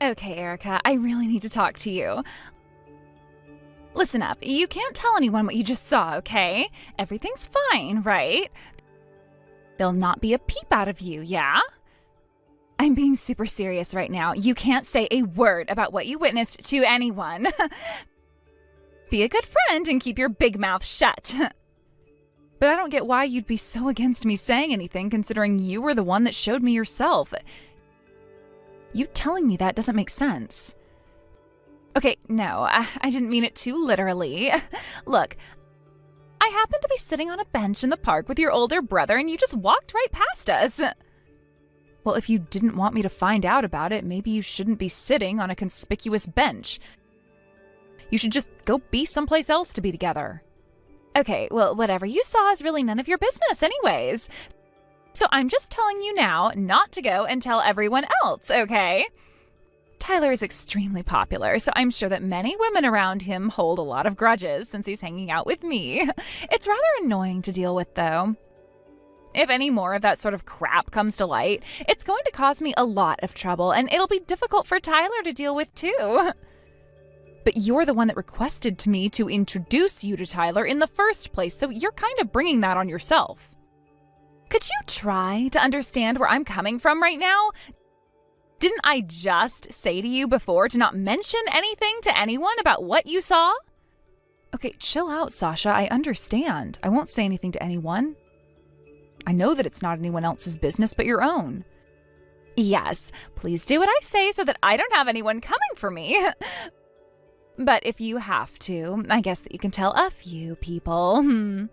Okay, Erica, I really need to talk to you. Listen up, you can't tell anyone what you just saw, okay? Everything's fine, right? There'll not be a peep out of you, yeah? I'm being super serious right now. You can't say a word about what you witnessed to anyone. Be a good friend and keep your big mouth shut. But I don't get why you'd be so against me saying anything considering you were the one that showed me yourself. You telling me that doesn't make sense. Okay, no, I didn't mean it too literally. Look, I happened to be sitting on a bench in the park with your older brother and you just walked right past us. Well, if you didn't want me to find out about it, maybe you shouldn't be sitting on a conspicuous bench. You should just go be someplace else to be together. Okay, well, whatever you saw is really none of your business anyways. So I'm just telling you now not to go and tell everyone else, okay? Tyler is extremely popular, so I'm sure that many women around him hold a lot of grudges since he's hanging out with me. It's rather annoying to deal with, though. If any more of that sort of crap comes to light, it's going to cause me a lot of trouble, and it'll be difficult for Tyler to deal with, too. But you're the one that requested to me to introduce you to Tyler in the first place, so you're kind of bringing that on yourself. Could you try to understand where I'm coming from right now? Didn't I just say to you before to not mention anything to anyone about what you saw? Okay, chill out, Sasha. I understand. I won't say anything to anyone. I know that it's not anyone else's business but your own. Yes, please do what I say so that I don't have anyone coming for me. But if you have to, I guess that you can tell a few people.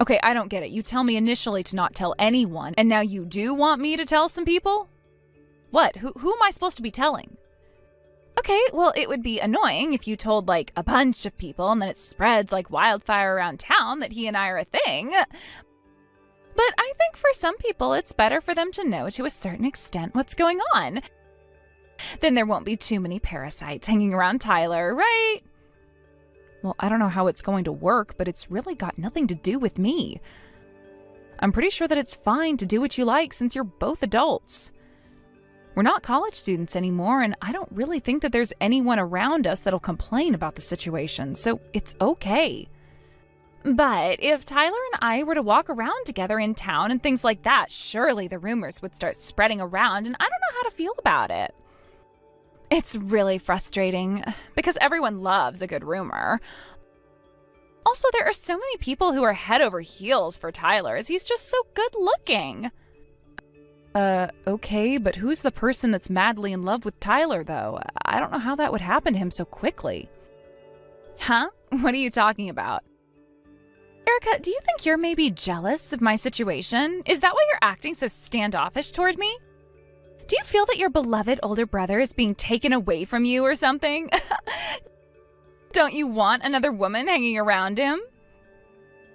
Okay, I don't get it. You tell me initially to not tell anyone, and now you do want me to tell some people? What? Who am I supposed to be telling? Okay, well, it would be annoying if you told, like, a bunch of people and then it spreads like wildfire around town that he and I are a thing. But I think for some people, it's better for them to know to a certain extent what's going on. Then there won't be too many parasites hanging around Tyler, right? Well, I don't know how it's going to work, but it's really got nothing to do with me. I'm pretty sure that it's fine to do what you like since you're both adults. We're not college students anymore, and I don't really think that there's anyone around us that'll complain about the situation, so it's okay. But if Tyler and I were to walk around together in town and things like that, surely the rumors would start spreading around, and I don't know how to feel about it. It's really frustrating, because everyone loves a good rumor. Also, there are so many people who are head over heels for Tyler, as he's just so good looking. Okay, but who's the person that's madly in love with Tyler, though? I don't know how that would happen to him so quickly. Huh? What are you talking about? Erica, do you think you're maybe jealous of my situation? Is that why you're acting so standoffish toward me? Do you feel that your beloved older brother is being taken away from you or something? Don't you want another woman hanging around him?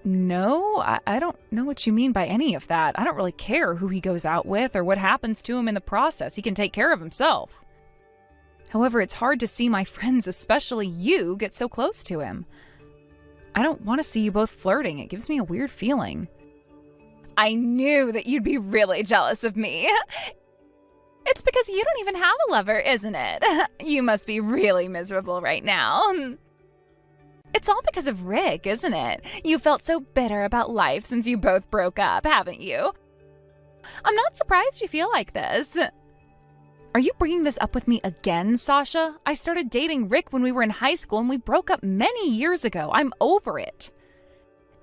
No, I don't know what you mean by any of that. I don't really care who he goes out with or what happens to him in the process. He can take care of himself. However, it's hard to see my friends, especially you, get so close to him. I don't want to see you both flirting. It gives me a weird feeling. I knew that you'd be really jealous of me. It's because you don't even have a lover, isn't it? You must be really miserable right now. It's all because of Rick, isn't it? You felt so bitter about life since you both broke up, haven't you? I'm not surprised you feel like this. Are you bringing this up with me again, Sasha? I started dating Rick when we were in high school and we broke up many years ago. I'm over it.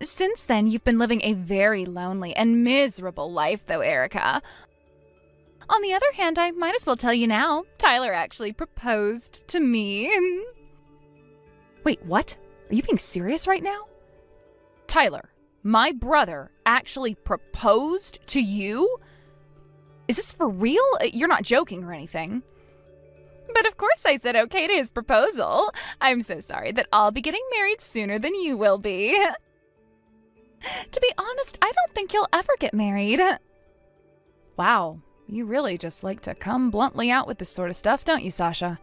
Since then, you've been living a very lonely and miserable life, though, Erica. On the other hand, I might as well tell you now, Tyler actually proposed to me. Wait, what? Are you being serious right now? Tyler, my brother actually proposed to you? Is this for real? You're not joking or anything. But of course I said okay to his proposal. I'm so sorry that I'll be getting married sooner than you will be. To be honest, I don't think you'll ever get married. Wow, you really just like to come bluntly out with this sort of stuff, don't you, Sasha?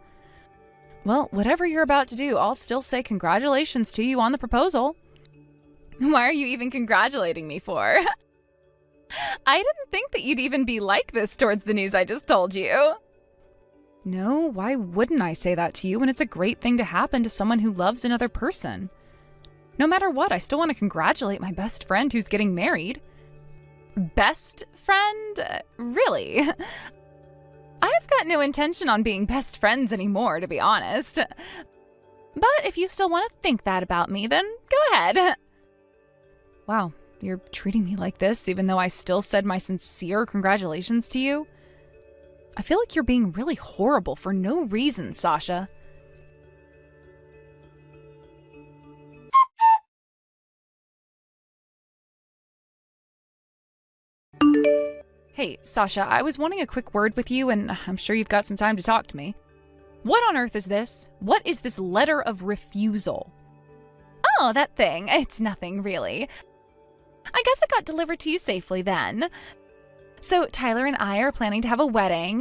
Well, whatever you're about to do, I'll still say congratulations to you on the proposal. Why are you even congratulating me for? I didn't think that you'd even be like this towards the news I just told you. No, why wouldn't I say that to you when it's a great thing to happen to someone who loves another person? No matter what, I still want to congratulate my best friend who's getting married. Best friend? Really? I've got no intention on being best friends anymore, to be honest. But if you still want to think that about me, then go ahead. Wow, you're treating me like this even though I still said my sincere congratulations to you? I feel like you're being really horrible for no reason, Sasha. Hey, Sasha, I was wanting a quick word with you, and I'm sure you've got some time to talk to me. What on earth is this? What is this letter of refusal? Oh, that thing. It's nothing, really. I guess it got delivered to you safely then. So Tyler and I are planning to have a wedding.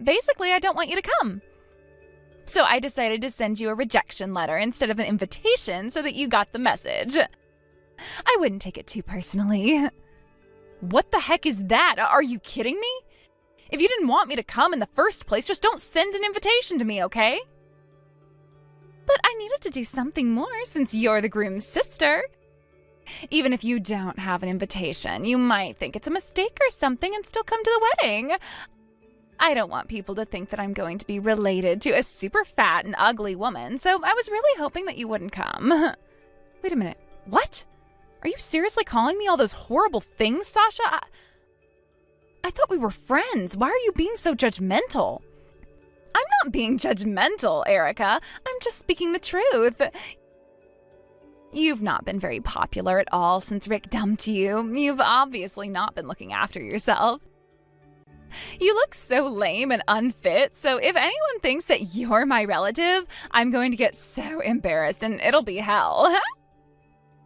Basically, I don't want you to come. So I decided to send you a rejection letter instead of an invitation so that you got the message. I wouldn't take it too personally. What the heck is that? Are you kidding me? If you didn't want me to come in the first place, just don't send an invitation to me, okay? But I needed to do something more since you're the groom's sister. Even if you don't have an invitation, you might think it's a mistake or something and still come to the wedding. I don't want people to think that I'm going to be related to a super fat and ugly woman, so I was really hoping that you wouldn't come. Wait a minute. What? Are you seriously calling me all those horrible things, Sasha? I thought we were friends. Why are you being so judgmental? I'm not being judgmental, Erica. I'm just speaking the truth. You've not been very popular at all since Rick dumped you. You've obviously not been looking after yourself. You look so lame and unfit, so if anyone thinks that you're my relative, I'm going to get so embarrassed and it'll be hell.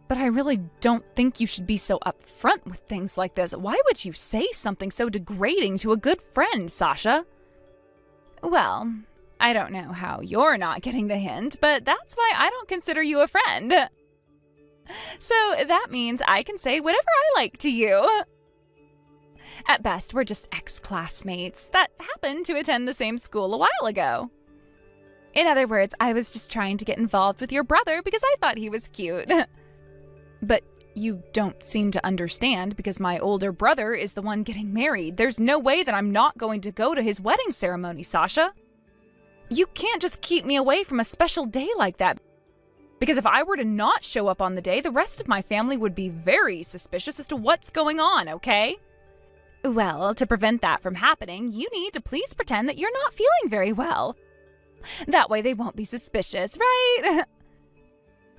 But I really don't think you should be so upfront with things like this. Why would you say something so degrading to a good friend, Sasha? Well, I don't know how you're not getting the hint, but that's why I don't consider you a friend. So that means I can say whatever I like to you. At best, we're just ex-classmates that happened to attend the same school a while ago. In other words, I was just trying to get involved with your brother because I thought he was cute. But you don't seem to understand because my older brother is the one getting married. There's no way that I'm not going to go to his wedding ceremony, Sasha. You can't just keep me away from a special day like that. Because if I were to not show up on the day, the rest of my family would be very suspicious as to what's going on, okay? Well, to prevent that from happening, you need to please pretend that you're not feeling very well. That way they won't be suspicious, right?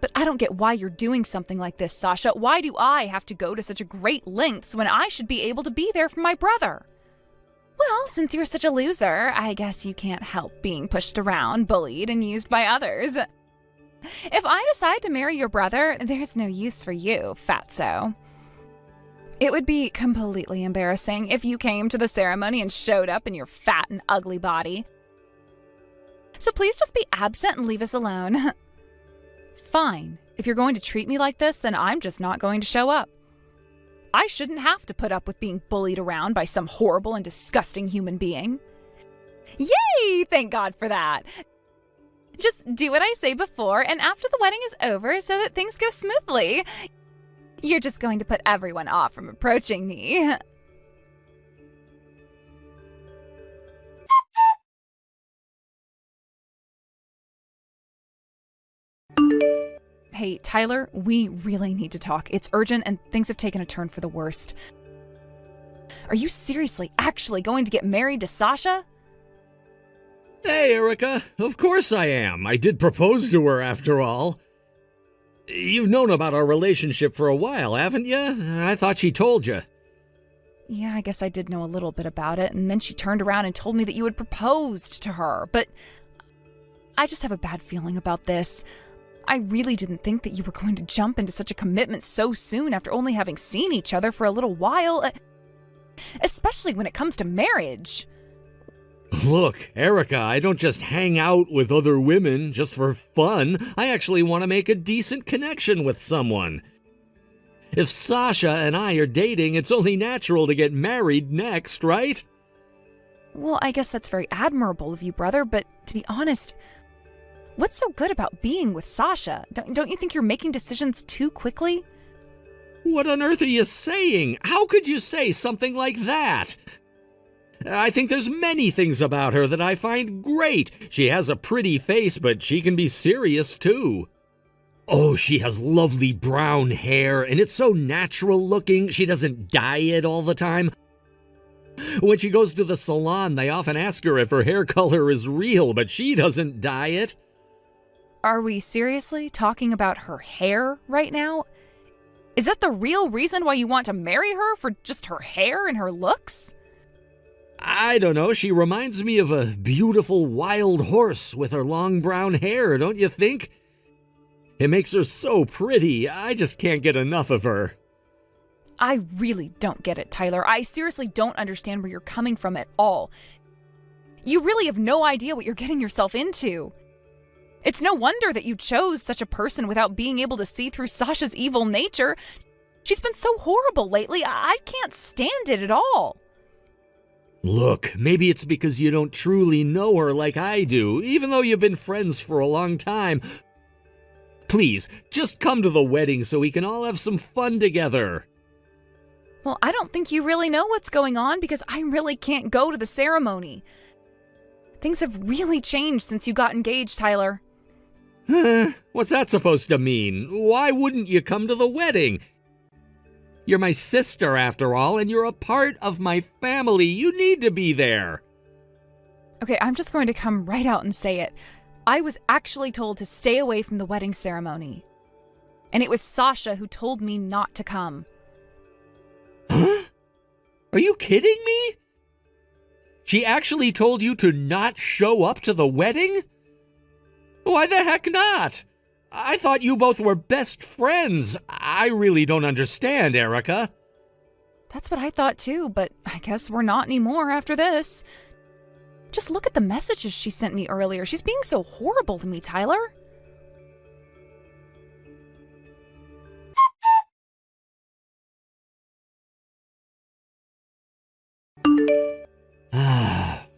But I don't get why you're doing something like this, Sasha. Why do I have to go to such a great lengths when I should be able to be there for my brother? Well, since you're such a loser, I guess you can't help being pushed around, bullied, and used by others. If I decide to marry your brother, there's no use for you, fatso. It would be completely embarrassing if you came to the ceremony and showed up in your fat and ugly body. So please just be absent and leave us alone. Fine. If you're going to treat me like this, then I'm just not going to show up. I shouldn't have to put up with being bullied around by some horrible and disgusting human being. Yay! Thank God for that. Just do what I say before, and after the wedding is over so that things go smoothly. You're just going to put everyone off from approaching me. Hey, Tyler, we really need to talk. It's urgent and things have taken a turn for the worst. Are you seriously actually going to get married to Sasha? Hey, Erica. Of course I am. I did propose to her after all. You've known about our relationship for a while, haven't you? I thought she told you. Yeah, I guess I did know a little bit about it, and then she turned around and told me that you had proposed to her, but I just have a bad feeling about this. I really didn't think that you were going to jump into such a commitment so soon after only having seen each other for a little while, especially when it comes to marriage. Look, Erica, I don't just hang out with other women just for fun. I actually want to make a decent connection with someone. If Sasha and I are dating, it's only natural to get married next, right? Well, I guess that's very admirable of you, brother, but to be honest, what's so good about being with Sasha? Don't you think you're making decisions too quickly? What on earth are you saying? How could you say something like that? I think there's many things about her that I find great. She has a pretty face, but she can be serious too. Oh, she has lovely brown hair, and it's so natural looking. She doesn't dye it all the time. When she goes to the salon, they often ask her if her hair color is real, but she doesn't dye it. Are we seriously talking about her hair right now? Is that the real reason why you want to marry her, for just her hair and her looks? I don't know, she reminds me of a beautiful wild horse with her long brown hair, don't you think? It makes her so pretty, I just can't get enough of her. I really don't get it, Tyler. I seriously don't understand where you're coming from at all. You really have no idea what you're getting yourself into. It's no wonder that you chose such a person without being able to see through Sasha's evil nature. She's been so horrible lately, I can't stand it at all. Look, maybe it's because you don't truly know her like I do, even though you've been friends for a long time. Please, just come to the wedding so we can all have some fun together. Well, I don't think you really know what's going on because I really can't go to the ceremony. Things have really changed since you got engaged, Tyler. What's that supposed to mean? Why wouldn't you come to the wedding? You're my sister, after all, and you're a part of my family. You need to be there. Okay, I'm just going to come right out and say it. I was actually told to stay away from the wedding ceremony. And it was Sasha who told me not to come. Huh? Are you kidding me? She actually told you to not show up to the wedding? Why the heck not? I thought you both were best friends. I really don't understand, Erica. That's what I thought too, but I guess we're not anymore after this. Just look at the messages she sent me earlier. She's being so horrible to me, Tyler.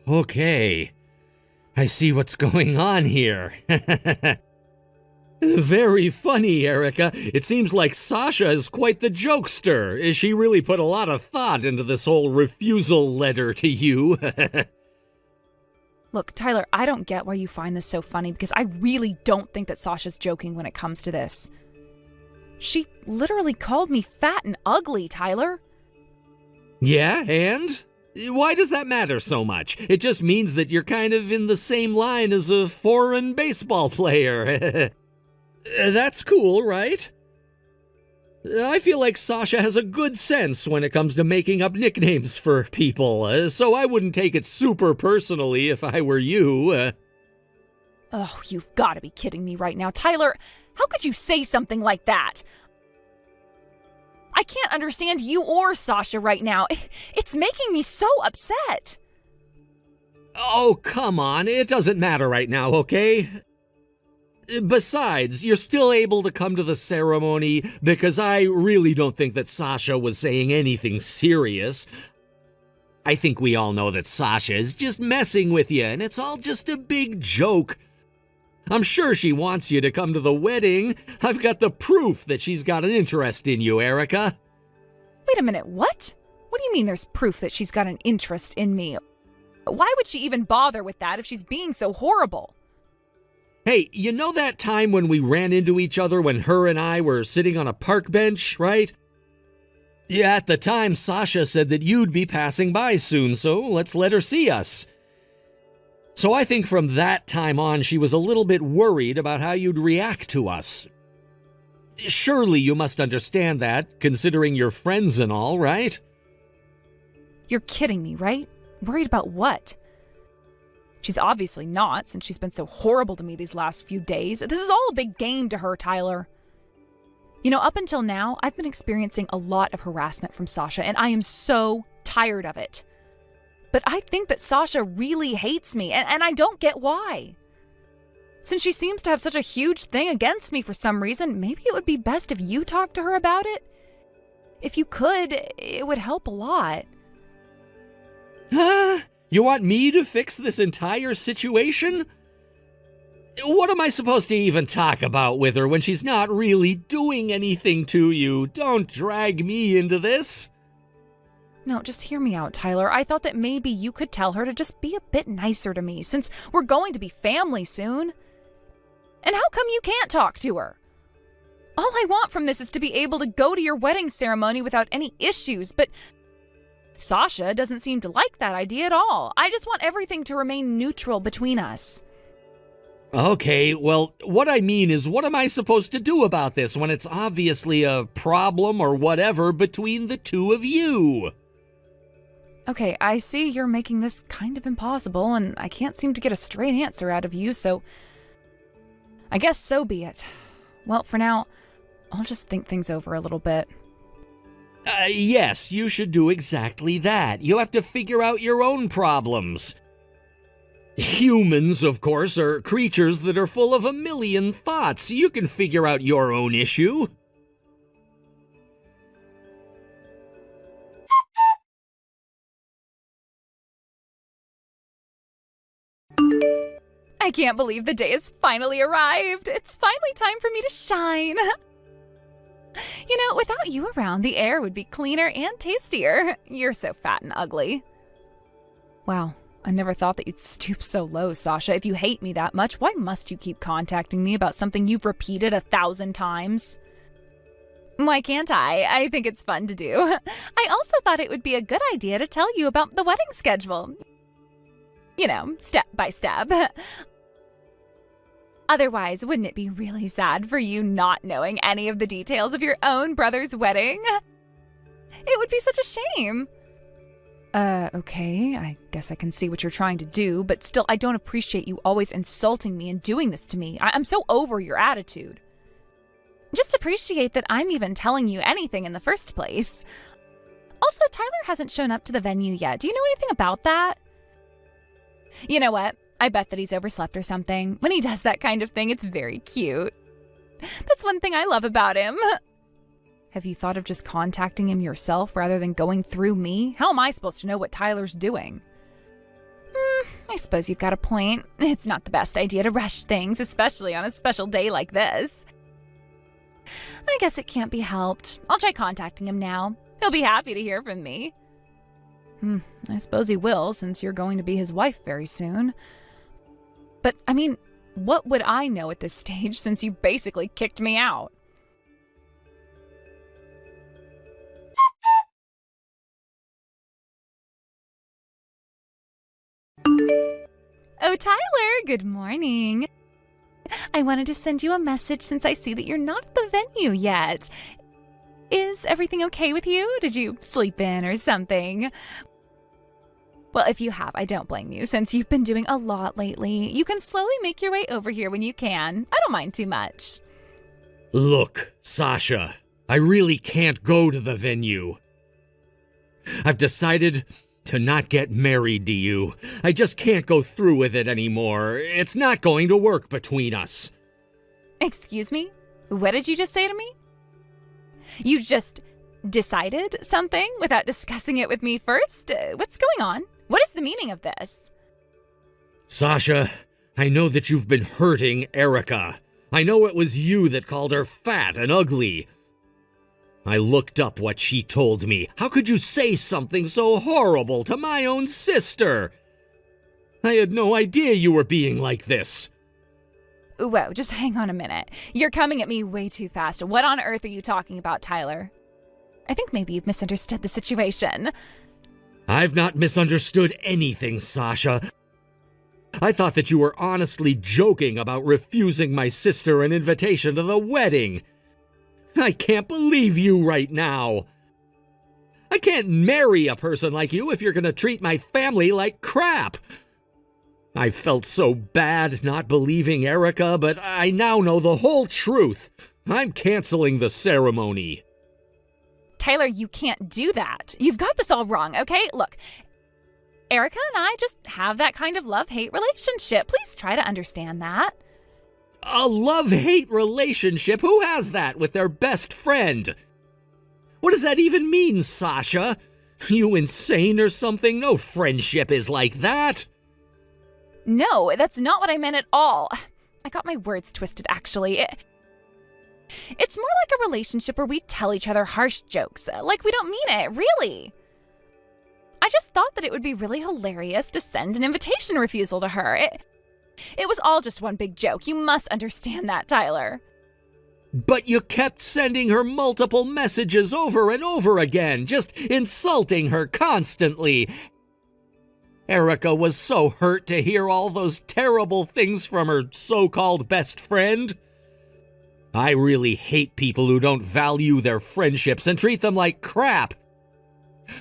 Okay. I see what's going on here. Very funny, Erica. It seems like Sasha is quite the jokester. She really put a lot of thought into this whole refusal letter to you. Look, Tyler, I don't get why you find this so funny because I really don't think that Sasha's joking when it comes to this. She literally called me fat and ugly, Tyler. Yeah, and? Why does that matter so much? It just means that you're kind of in the same line as a foreign baseball player. That's cool, right? I feel like Sasha has a good sense when it comes to making up nicknames for people, so I wouldn't take it super personally if I were you. Oh, you've got to be kidding me right now. Tyler, how could you say something like that? I can't understand you or Sasha right now. It's making me so upset. Oh, come on. It doesn't matter right now, okay? Besides, you're still able to come to the ceremony because I really don't think that Sasha was saying anything serious. I think we all know that Sasha is just messing with you, and it's all just a big joke. I'm sure she wants you to come to the wedding. I've got the proof that she's got an interest in you, Erica. Wait a minute, what? What do you mean there's proof that she's got an interest in me? Why would she even bother with that if she's being so horrible? Hey, you know that time when we ran into each other when her and I were sitting on a park bench, right? Yeah, at the time, Sasha said that you'd be passing by soon, so let's let her see us. So I think from that time on, she was a little bit worried about how you'd react to us. Surely you must understand that, considering you're friends and all, right? You're kidding me, right? Worried about what? She's obviously not, since she's been so horrible to me these last few days. This is all a big game to her, Tyler. You know, up until now, I've been experiencing a lot of harassment from Sasha, and I am so tired of it. But I think that Sasha really hates me, and I don't get why. Since she seems to have such a huge thing against me for some reason, maybe it would be best if you talked to her about it? If you could, it would help a lot. You want me to fix this entire situation? What am I supposed to even talk about with her when she's not really doing anything to you? Don't drag me into this. No, just hear me out, Tyler. I thought that maybe you could tell her to just be a bit nicer to me, since we're going to be family soon. And how come you can't talk to her? All I want from this is to be able to go to your wedding ceremony without any issues, but Sasha doesn't seem to like that idea at all. I just want everything to remain neutral between us. Okay, well, what I mean is, what am I supposed to do about this when it's obviously a problem or whatever between the two of you? Okay, I see you're making this kind of impossible, and I can't seem to get a straight answer out of you, so I guess so be it. Well, for now, I'll just think things over a little bit. Yes, you should do exactly that. You have to figure out your own problems. Humans, of course, are creatures that are full of a million thoughts. You can figure out your own issue. I can't believe the day has finally arrived. It's finally time for me to shine. You know, without you around, the air would be cleaner and tastier. You're so fat and ugly. Wow, I never thought that you'd stoop so low, Sasha. If you hate me that much, why must you keep contacting me about something you've repeated 1,000 times? Why can't I? I think it's fun to do. I also thought it would be a good idea to tell you about the wedding schedule. You know, step by step. Otherwise, wouldn't it be really sad for you not knowing any of the details of your own brother's wedding? It would be such a shame. Okay, I guess I can see what you're trying to do, but still, I don't appreciate you always insulting me and doing this to me. I'm so over your attitude. Just appreciate that I'm even telling you anything in the first place. Also, Tyler hasn't shown up to the venue yet. Do you know anything about that? You know what? I bet that he's overslept or something. When he does that kind of thing, it's very cute. That's one thing I love about him. Have you thought of just contacting him yourself rather than going through me? How am I supposed to know what Tyler's doing? I suppose you've got a point. It's not the best idea to rush things, especially on a special day like this. I guess it can't be helped. I'll try contacting him now. He'll be happy to hear from me. I suppose he will, since you're going to be his wife very soon. But, I mean, what would I know at this stage since you basically kicked me out? Oh, Tyler, good morning. I wanted to send you a message since I see that you're not at the venue yet. Is everything okay with you? Did you sleep in or something? Well, if you have, I don't blame you, since you've been doing a lot lately. You can slowly make your way over here when you can. I don't mind too much. Look, Sasha, I really can't go to the venue. I've decided to not get married to you. I just can't go through with it anymore. It's not going to work between us. Excuse me? What did you just say to me? You just decided something without discussing it with me first? What's going on? What is the meaning of this? Sasha, I know that you've been hurting Erica. I know it was you that called her fat and ugly. I looked up what she told me. How could you say something so horrible to my own sister? I had no idea you were being like this. Whoa, just hang on a minute. You're coming at me way too fast. What on earth are you talking about, Tyler? I think maybe you've misunderstood the situation. I've not misunderstood anything, Sasha. I thought that you were honestly joking about refusing my sister an invitation to the wedding. I can't believe you right now. I can't marry a person like you if you're going to treat my family like crap. I felt so bad not believing Erica, but I now know the whole truth. I'm canceling the ceremony. Tyler, you can't do that. You've got this all wrong, okay? Look, Erica and I just have that kind of love-hate relationship. Please try to understand that. A love-hate relationship? Who has that with their best friend? What does that even mean, Sasha? You insane or something? No friendship is like that. No, that's not what I meant at all. I got my words twisted, actually. It's more like a relationship where we tell each other harsh jokes, like we don't mean it, really. I just thought that it would be really hilarious to send an invitation refusal to her. It was all just one big joke. You must understand that, Tyler. But you kept sending her multiple messages over and over again, just insulting her constantly. Erica was so hurt to hear all those terrible things from her so-called best friend. I really hate people who don't value their friendships and treat them like crap.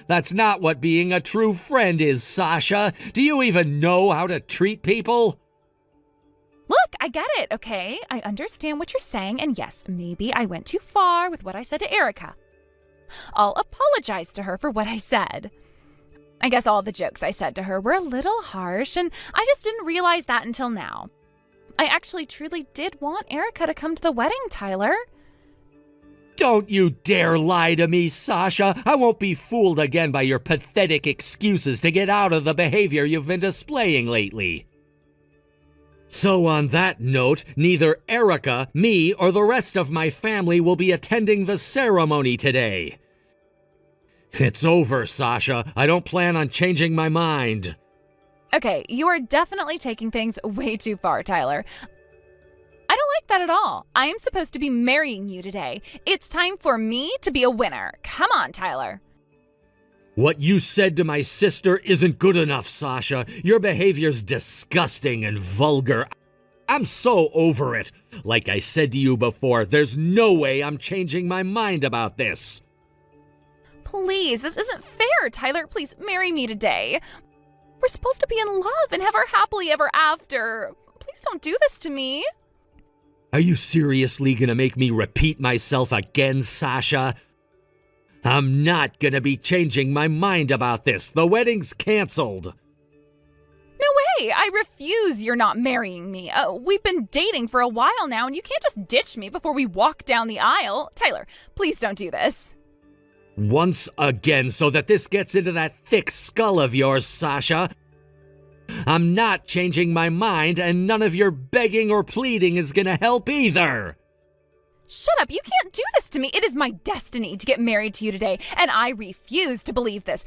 That's not what being a true friend is, Sasha. Do you even know how to treat people? Look, I get it, okay? I understand what you're saying, and yes, maybe I went too far with what I said to Erica. I'll apologize to her for what I said. I guess all the jokes I said to her were a little harsh, and I just didn't realize that until now. I actually truly did want Erica to come to the wedding, Tyler. Don't you dare lie to me, Sasha. I won't be fooled again by your pathetic excuses to get out of the behavior you've been displaying lately. So on that note, neither Erica, me, or the rest of my family will be attending the ceremony today. It's over, Sasha. I don't plan on changing my mind. Okay, you are definitely taking things way too far, Tyler. I don't like that at all. I am supposed to be marrying you today. It's time for me to be a winner. Come on, Tyler. What you said to my sister isn't good enough, Sasha. Your behavior's disgusting and vulgar. I'm so over it. Like I said to you before, there's no way I'm changing my mind about this. Please, this isn't fair, Tyler. Please marry me today. We're supposed to be in love and have our happily ever after. Please don't do this to me. Are you seriously gonna make me repeat myself again, Sasha? I'm not gonna be changing my mind about this. The wedding's canceled. No way! I refuse you're not marrying me. We've been dating for a while now, and you can't just ditch me before we walk down the aisle. Tyler, please don't do this. Once again, so that this gets into that thick skull of yours, Sasha. I'm not changing my mind, and none of your begging or pleading is gonna help either. Shut up, you can't do this to me. It is my destiny to get married to you today, and I refuse to believe this.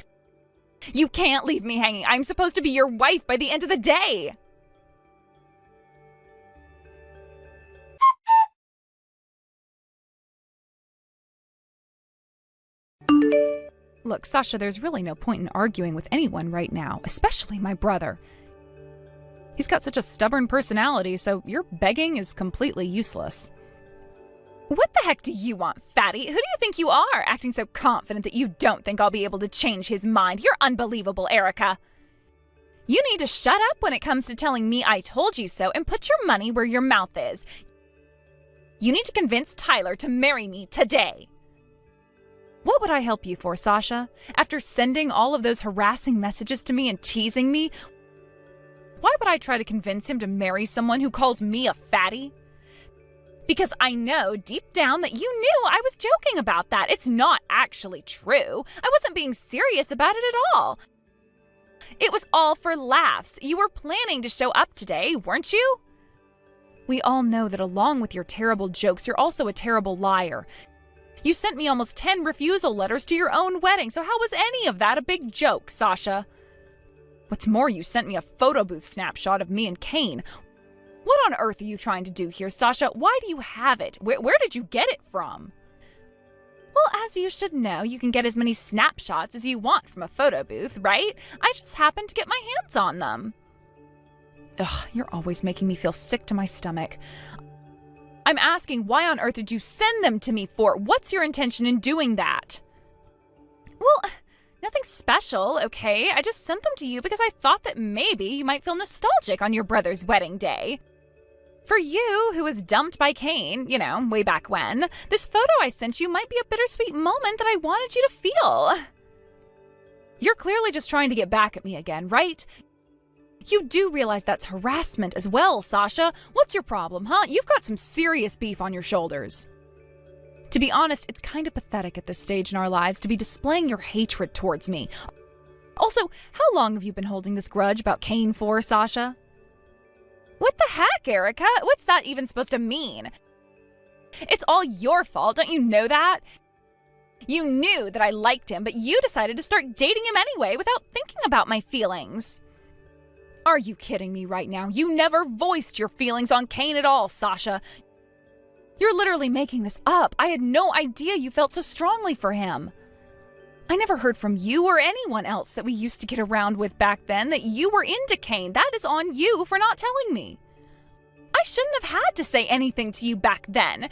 You can't leave me hanging. I'm supposed to be your wife by the end of the day. Look, Sasha, there's really no point in arguing with anyone right now, especially my brother. He's got such a stubborn personality, so your begging is completely useless. What the heck do you want, fatty? Who do you think you are, acting so confident that you don't think I'll be able to change his mind? You're unbelievable, Erica. You need to shut up when it comes to telling me I told you so and put your money where your mouth is. You need to convince Tyler to marry me today. What would I help you for, Sasha? After sending all of those harassing messages to me and teasing me, why would I try to convince him to marry someone who calls me a fatty? Because I know deep down that you knew I was joking about that. It's not actually true. I wasn't being serious about it at all. It was all for laughs. You were planning to show up today, weren't you? We all know that along with your terrible jokes, you're also a terrible liar. You sent me almost 10 refusal letters to your own wedding, so how was any of that a big joke, Sasha? What's more, you sent me a photo booth snapshot of me and Kane. What on earth are you trying to do here, Sasha? Why do you have it? Where did you get it from? Well, as you should know, you can get as many snapshots as you want from a photo booth, right? I just happened to get my hands on them. Ugh, you're always making me feel sick to my stomach. I'm asking, why on earth did you send them to me for? What's your intention in doing that? Well, nothing special, okay? I just sent them to you because I thought that maybe you might feel nostalgic on your brother's wedding day. For you, who was dumped by Kane, way back when, this photo I sent you might be a bittersweet moment that I wanted you to feel. You're clearly just trying to get back at me again, right? You do realize that's harassment as well, Sasha. What's your problem, huh? You've got some serious beef on your shoulders. To be honest, it's kind of pathetic at this stage in our lives to be displaying your hatred towards me. Also, how long have you been holding this grudge about Cain for, Sasha? What the heck, Erica? What's that even supposed to mean? It's all your fault, don't you know that? You knew that I liked him, but you decided to start dating him anyway without thinking about my feelings. Are you kidding me right now? You never voiced your feelings on Cain at all, Sasha. You're literally making this up. I had no idea you felt so strongly for him. I never heard from you or anyone else that we used to get around with back then that you were into Cain. That is on you for not telling me. I shouldn't have had to say anything to you back then.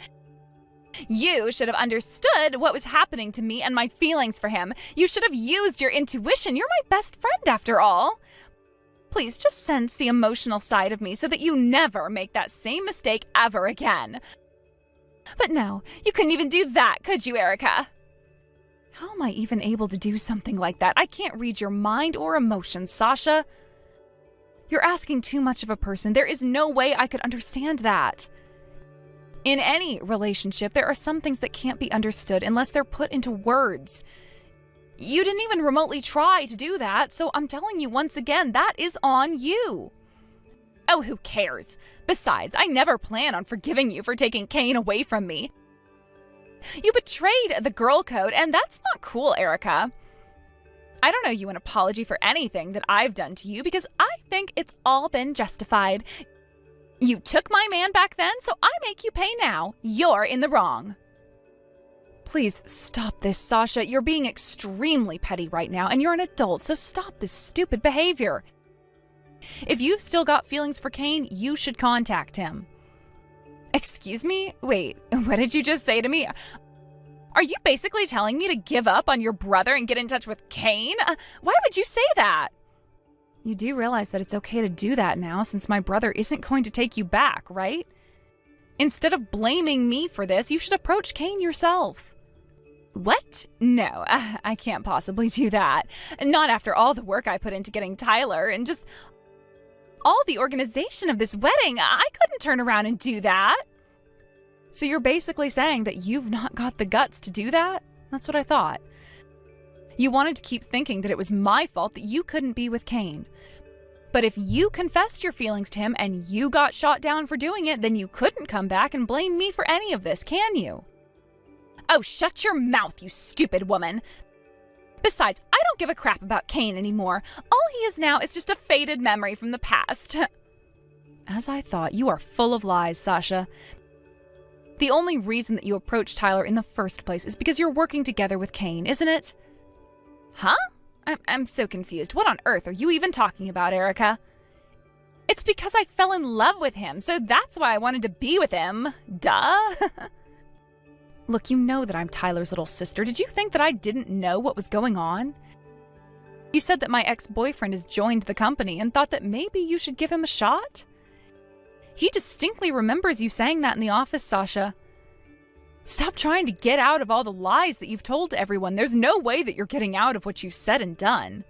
You should have understood what was happening to me and my feelings for him. You should have used your intuition. You're my best friend after all. Please just sense the emotional side of me so that you never make that same mistake ever again. But no, you couldn't even do that, could you, Erica? How am I even able to do something like that? I can't read your mind or emotions, Sasha. You're asking too much of a person. There is no way I could understand that. In any relationship, there are some things that can't be understood unless they're put into words. You didn't even remotely try to do that, so I'm telling you once again, that is on you. Oh, who cares? Besides, I never plan on forgiving you for taking Cain away from me. You betrayed the girl code, and that's not cool, Erica. I don't owe you an apology for anything that I've done to you because I think it's all been justified. You took my man back then, so I make you pay now. You're in the wrong. Please stop this, Sasha. You're being extremely petty right now, and you're an adult, so stop this stupid behavior. If you've still got feelings for Cain, you should contact him. Excuse me? Wait, what did you just say to me? Are you basically telling me to give up on your brother and get in touch with Cain? Why would you say that? You do realize that it's okay to do that now since my brother isn't going to take you back, right? Instead of blaming me for this, you should approach Cain yourself. What? No, I can't possibly do that. Not after all the work I put into getting Tyler and just all the organization of this wedding. I couldn't turn around and do that. So you're basically saying that you've not got the guts to do that? That's what I thought. You wanted to keep thinking that it was my fault that you couldn't be with Cain. But if you confessed your feelings to him and you got shot down for doing it, then you couldn't come back and blame me for any of this, can you? Oh, shut your mouth, you stupid woman. Besides, I don't give a crap about Cain anymore. All he is now is just a faded memory from the past. As I thought, you are full of lies, Sasha. The only reason that you approached Tyler in the first place is because you're working together with Cain, isn't it? Huh? I'm so confused. What on earth are you even talking about, Erica? It's because I fell in love with him, so that's why I wanted to be with him. Duh. Look, you know that I'm Tyler's little sister. Did you think that I didn't know what was going on? You said that my ex-boyfriend has joined the company and thought that maybe you should give him a shot? He distinctly remembers you saying that in the office, Sasha. Stop trying to get out of all the lies that you've told to everyone. There's no way that you're getting out of what you said and done.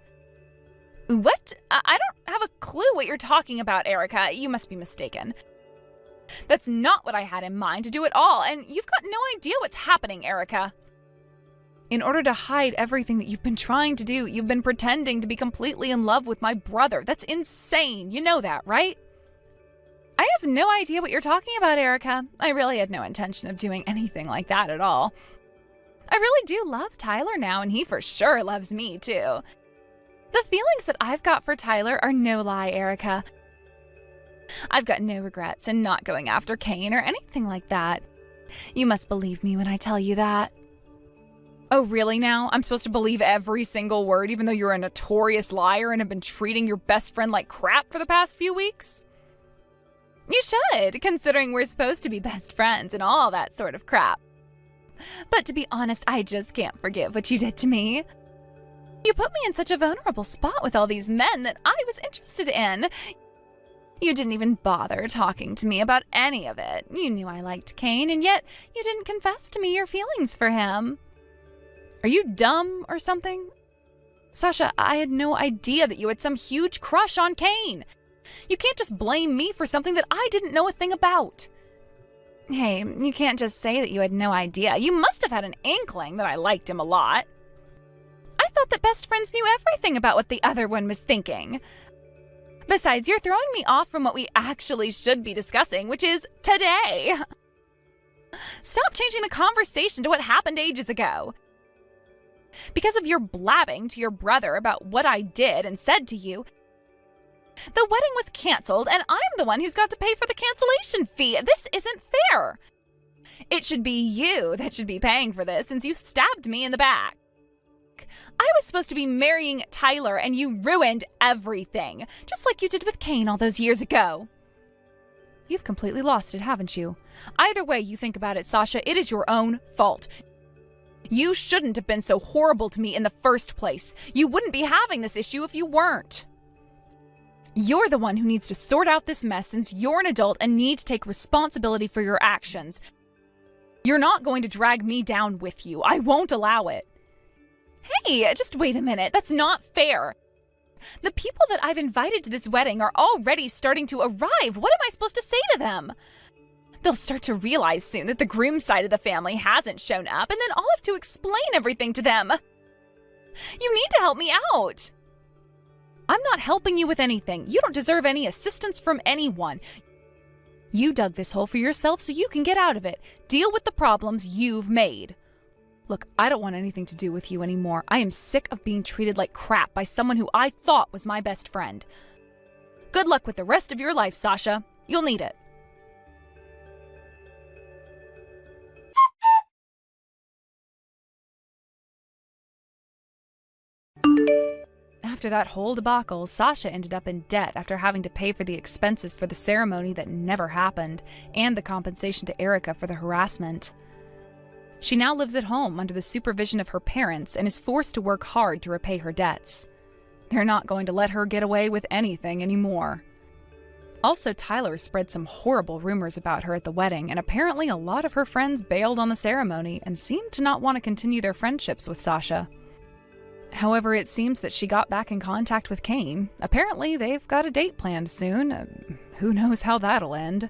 What? I don't have a clue what you're talking about, Erica. You must be mistaken. That's not what I had in mind to do at all, and you've got no idea what's happening, Erica. In order to hide everything that you've been trying to do, you've been pretending to be completely in love with my brother. That's insane. You know that, right? I have no idea what you're talking about, Erica. I really had no intention of doing anything like that at all. I really do love Tyler now, and he for sure loves me, too. The feelings that I've got for Tyler are no lie, Erica. I've got no regrets in not going after Cain or anything like that. You must believe me when I tell you that. Oh, really now? I'm supposed to believe every single word, even though you're a notorious liar and have been treating your best friend like crap for the past few weeks? You should, considering we're supposed to be best friends and all that sort of crap. But to be honest, I just can't forgive what you did to me. You put me in such a vulnerable spot with all these men that I was interested in. You didn't even bother talking to me about any of it. You knew I liked Cain, and yet you didn't confess to me your feelings for him. Are you dumb or something? Sasha, I had no idea that you had some huge crush on Cain. You can't just blame me for something that I didn't know a thing about. Hey, you can't just say that you had no idea. You must have had an inkling that I liked him a lot. I thought that best friends knew everything about what the other one was thinking. Besides, you're throwing me off from what we actually should be discussing, which is today. Stop changing the conversation to what happened ages ago. Because of your blabbing to your brother about what I did and said to you, the wedding was canceled, and I'm the one who's got to pay for the cancellation fee. This isn't fair. It should be you that should be paying for this since you stabbed me in the back. I was supposed to be marrying Tyler, and you ruined everything, just like you did with Cain all those years ago. You've completely lost it, haven't you? Either way you think about it, Sasha, it is your own fault. You shouldn't have been so horrible to me in the first place. You wouldn't be having this issue if you weren't. You're the one who needs to sort out this mess since you're an adult and need to take responsibility for your actions. You're not going to drag me down with you. I won't allow it. Hey, just wait a minute. That's not fair. The people that I've invited to this wedding are already starting to arrive. What am I supposed to say to them? They'll start to realize soon that the groom's side of the family hasn't shown up, and then I'll have to explain everything to them. You need to help me out. I'm not helping you with anything. You don't deserve any assistance from anyone. You dug this hole for yourself so you can get out of it. Deal with the problems you've made. Look, I don't want anything to do with you anymore. I am sick of being treated like crap by someone who I thought was my best friend. Good luck with the rest of your life, Sasha. You'll need it. After that whole debacle, Sasha ended up in debt after having to pay for the expenses for the ceremony that never happened and the compensation to Erica for the harassment. She now lives at home under the supervision of her parents and is forced to work hard to repay her debts. They're not going to let her get away with anything anymore. Also, Tyler spread some horrible rumors about her at the wedding, and apparently a lot of her friends bailed on the ceremony and seemed to not want to continue their friendships with Sasha. However, it seems that she got back in contact with Cain. Apparently, they've got a date planned soon. Who knows how that'll end?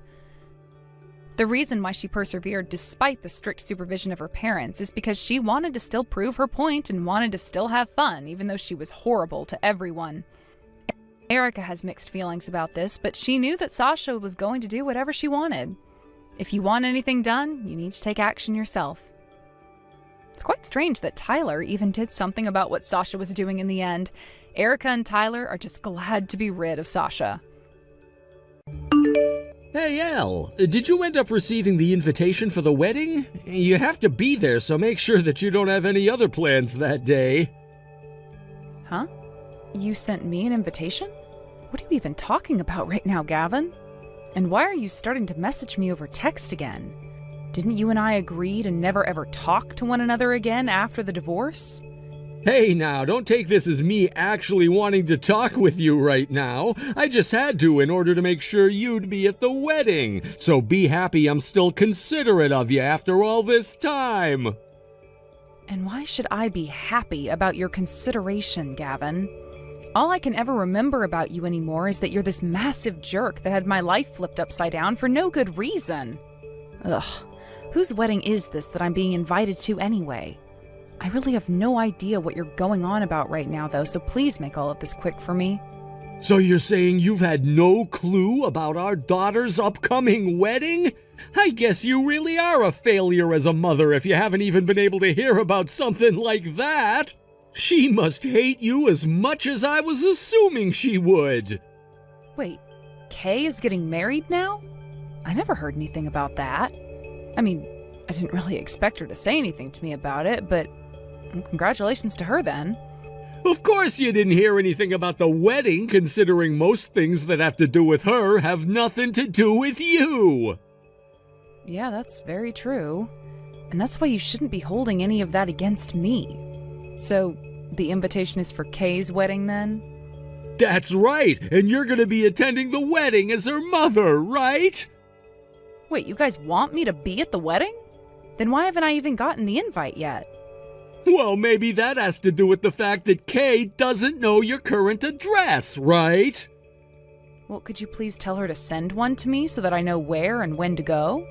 The reason why she persevered despite the strict supervision of her parents is because she wanted to still prove her point and wanted to still have fun, even though she was horrible to everyone. Erica has mixed feelings about this, but she knew that Sasha was going to do whatever she wanted. If you want anything done, you need to take action yourself. It's quite strange that Tyler even did something about what Sasha was doing in the end. Erica and Tyler are just glad to be rid of Sasha. Hey, Elle, did you end up receiving the invitation for the wedding? You have to be there, so make sure that you don't have any other plans that day. Huh? You sent me an invitation? What are you even talking about right now, Gavin? And why are you starting to message me over text again? Didn't you and I agree to never ever talk to one another again after the divorce? Hey now, don't take this as me actually wanting to talk with you right now. I just had to in order to make sure you'd be at the wedding. So be happy I'm still considerate of you after all this time. And why should I be happy about your consideration, Gavin? All I can ever remember about you anymore is that you're this massive jerk that had my life flipped upside down for no good reason. Ugh. Whose wedding is this that I'm being invited to anyway? I really have no idea what you're going on about right now, though, so please make all of this quick for me. So you're saying you've had no clue about our daughter's upcoming wedding? I guess you really are a failure as a mother if you haven't even been able to hear about something like that. She must hate you as much as I was assuming she would. Wait, Kay is getting married now? I never heard anything about that. I mean, I didn't really expect her to say anything to me about it, but congratulations to her then. Of course you didn't hear anything about the wedding, considering most things that have to do with her have nothing to do with you. Yeah, that's very true. And that's why you shouldn't be holding any of that against me. So, the invitation is for Kay's wedding then? That's right, and you're gonna be attending the wedding as her mother, right? Wait, you guys want me to be at the wedding? Then why haven't I even gotten the invite yet? Well, maybe that has to do with the fact that Kay doesn't know your current address, right? Well, could you please tell her to send one to me so that I know where and when to go?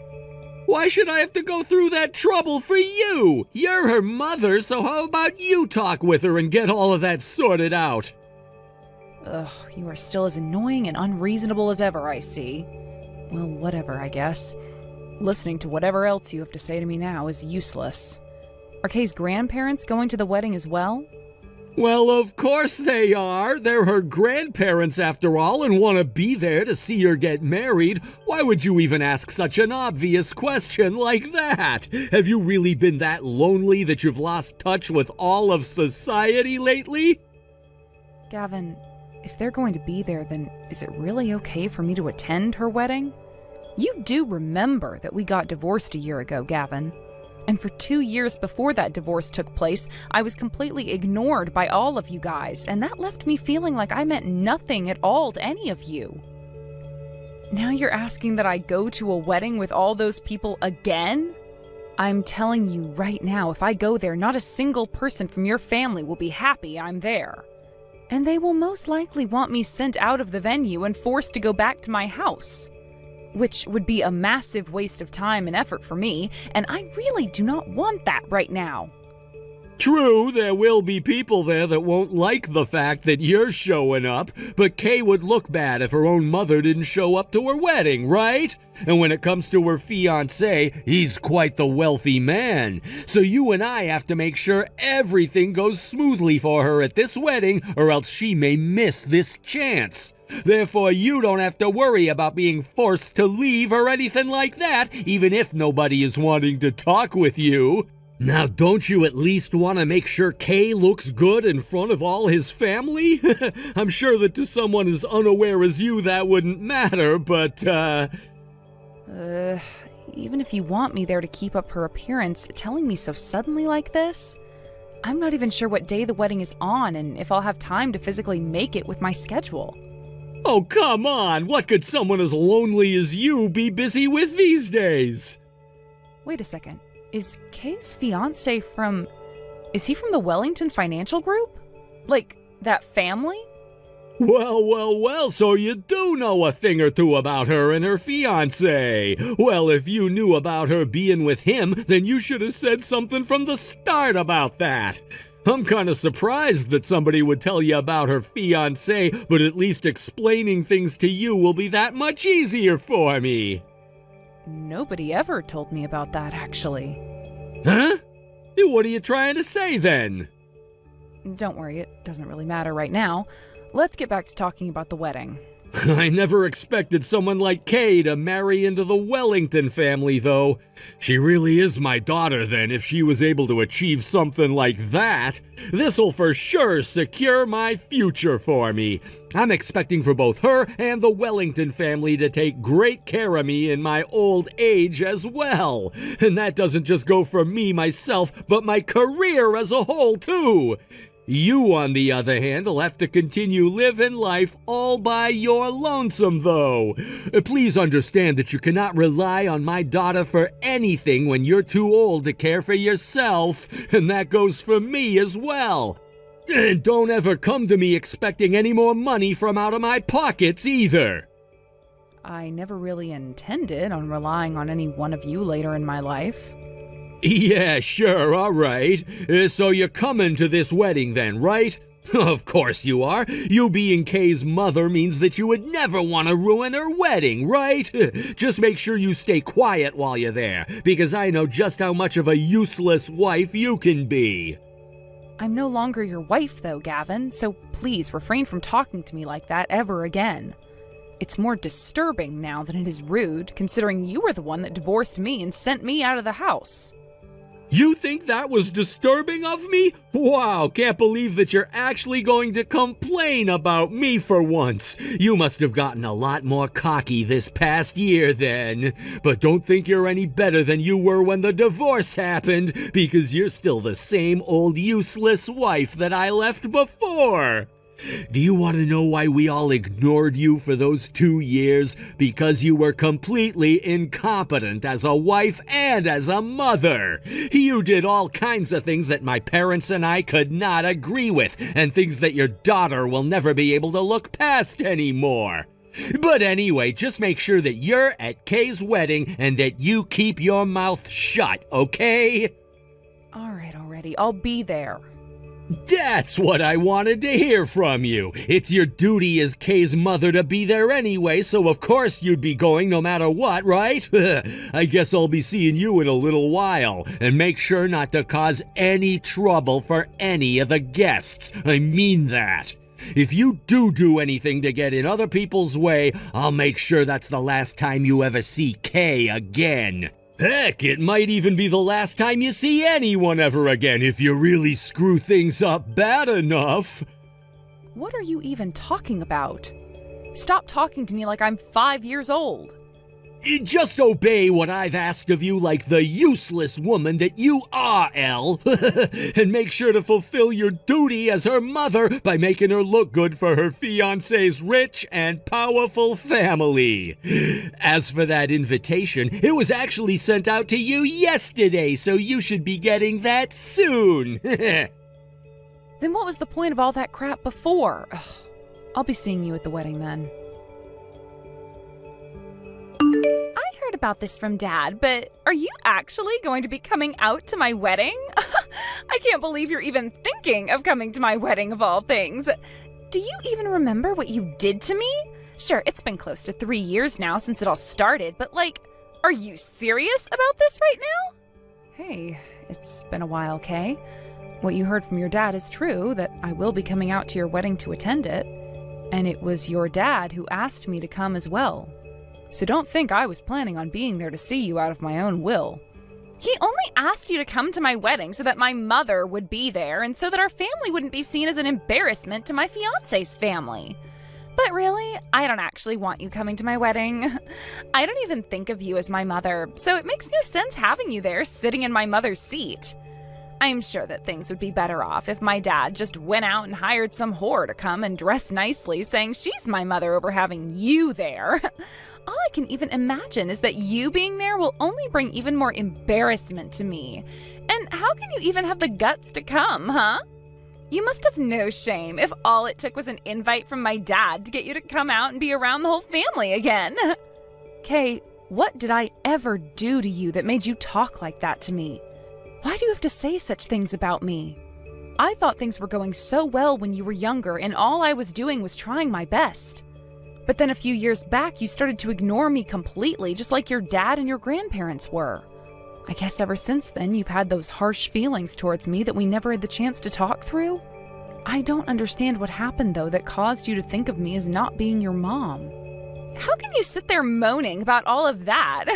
Why should I have to go through that trouble for you? You're her mother, so how about you talk with her and get all of that sorted out? Ugh, you are still as annoying and unreasonable as ever, I see. Well, whatever, I guess. Listening to whatever else you have to say to me now is useless. Are Kay's grandparents going to the wedding as well? Well, of course they are. They're her grandparents after all and want to be there to see her get married. Why would you even ask such an obvious question like that? Have you really been that lonely that you've lost touch with all of society lately? Gavin, if they're going to be there, then is it really okay for me to attend her wedding? You do remember that we got divorced a year ago, Gavin. And for 2 years before that divorce took place, I was completely ignored by all of you guys, and that left me feeling like I meant nothing at all to any of you. Now you're asking that I go to a wedding with all those people again? I'm telling you right now, if I go there, not a single person from your family will be happy I'm there. And they will most likely want me sent out of the venue and forced to go back to my house, which would be a massive waste of time and effort for me, and I really do not want that right now. True, there will be people there that won't like the fact that you're showing up, but Kay would look bad if her own mother didn't show up to her wedding, right? And when it comes to her fiancé, he's quite the wealthy man. So you and I have to make sure everything goes smoothly for her at this wedding, or else she may miss this chance. Therefore, you don't have to worry about being forced to leave or anything like that, even if nobody is wanting to talk with you. Now, don't you at least want to make sure Kay looks good in front of all his family? I'm sure that to someone as unaware as you that wouldn't matter, but, Even if you want me there to keep up her appearance, telling me so suddenly like this? I'm not even sure what day the wedding is on and if I'll have time to physically make it with my schedule. Oh, come on! What could someone as lonely as you be busy with these days? Wait a second. Is Kay's fiancé from... Is he from the Wellington Financial Group? Like, that family? Well, so you do know a thing or two about her and her fiancé. Well, if you knew about her being with him, then you should have said something from the start about that. I'm kind of surprised that somebody would tell you about her fiancé, but at least explaining things to you will be that much easier for me. Nobody ever told me about that, actually. Huh? What are you trying to say, then? Don't worry, it doesn't really matter right now. Let's get back to talking about the wedding. I never expected someone like Kay to marry into the Wellington family, though. She really is my daughter, then, if she was able to achieve something like that. This'll for sure secure my future for me. I'm expecting for both her and the Wellington family to take great care of me in my old age as well. And that doesn't just go for me myself, but my career as a whole, too. You, on the other hand, will have to continue living life all by your lonesome, though. Please understand that you cannot rely on my daughter for anything when you're too old to care for yourself, and that goes for me as well. And don't ever come to me expecting any more money from out of my pockets either. I never really intended on relying on any one of you later in my life. Yeah, sure, all right. So you're coming to this wedding then, right? Of course you are. You being Kay's mother means that you would never want to ruin her wedding, right? Just make sure you stay quiet while you're there, because I know just how much of a useless wife you can be. I'm no longer your wife, though, Gavin, so please refrain from talking to me like that ever again. It's more disturbing now than it is rude, considering you were the one that divorced me and sent me out of the house. You think that was disturbing of me? Wow, can't believe that you're actually going to complain about me for once. You must have gotten a lot more cocky this past year then. But don't think you're any better than you were when the divorce happened, because you're still the same old useless wife that I left before. Do you want to know why we all ignored you for those 2 years? Because you were completely incompetent as a wife and as a mother. You did all kinds of things that my parents and I could not agree with, and things that your daughter will never be able to look past anymore. But anyway, just make sure that you're at Kay's wedding and that you keep your mouth shut, okay? All right, already. I'll be there. That's what I wanted to hear from you. It's your duty as Kay's mother to be there anyway, so of course you'd be going no matter what, right? I guess I'll be seeing you in a little while. And make sure not to cause any trouble for any of the guests. I mean that. If you do anything to get in other people's way, I'll make sure that's the last time you ever see Kay again. Heck, it might even be the last time you see anyone ever again if you really screw things up bad enough. What are you even talking about? Stop talking to me like I'm 5 years old. Just obey what I've asked of you like the useless woman that you are, Elle. And make sure to fulfill your duty as her mother by making her look good for her fiancé's rich and powerful family. As for that invitation, it was actually sent out to you yesterday, so you should be getting that soon. Then what was the point of all that crap before? Ugh. I'll be seeing you at the wedding then. I heard about this from Dad, but are you actually going to be coming out to my wedding? I can't believe you're even thinking of coming to my wedding of all things. Do you even remember what you did to me? Sure, it's been close to 3 years now since it all started, but are you serious about this right now? Hey, it's been a while, Kay. What you heard from your dad is true, that I will be coming out to your wedding to attend it. And it was your dad who asked me to come as well. So don't think I was planning on being there to see you out of my own will. He only asked you to come to my wedding so that my mother would be there and so that our family wouldn't be seen as an embarrassment to my fiancé's family. But really, I don't actually want you coming to my wedding. I don't even think of you as my mother, so it makes no sense having you there sitting in my mother's seat. I'm sure that things would be better off if my dad just went out and hired some whore to come and dress nicely saying she's my mother over having you there. All I can even imagine is that you being there will only bring even more embarrassment to me. And how can you even have the guts to come, huh? You must have no shame if all it took was an invite from my dad to get you to come out and be around the whole family again. Kay, what did I ever do to you that made you talk like that to me? Why do you have to say such things about me? I thought things were going so well when you were younger, and all I was doing was trying my best. But then a few years back, you started to ignore me completely, just like your dad and your grandparents were. I guess ever since then, you've had those harsh feelings towards me that we never had the chance to talk through. I don't understand what happened, though, that caused you to think of me as not being your mom. How can you sit there moaning about all of that?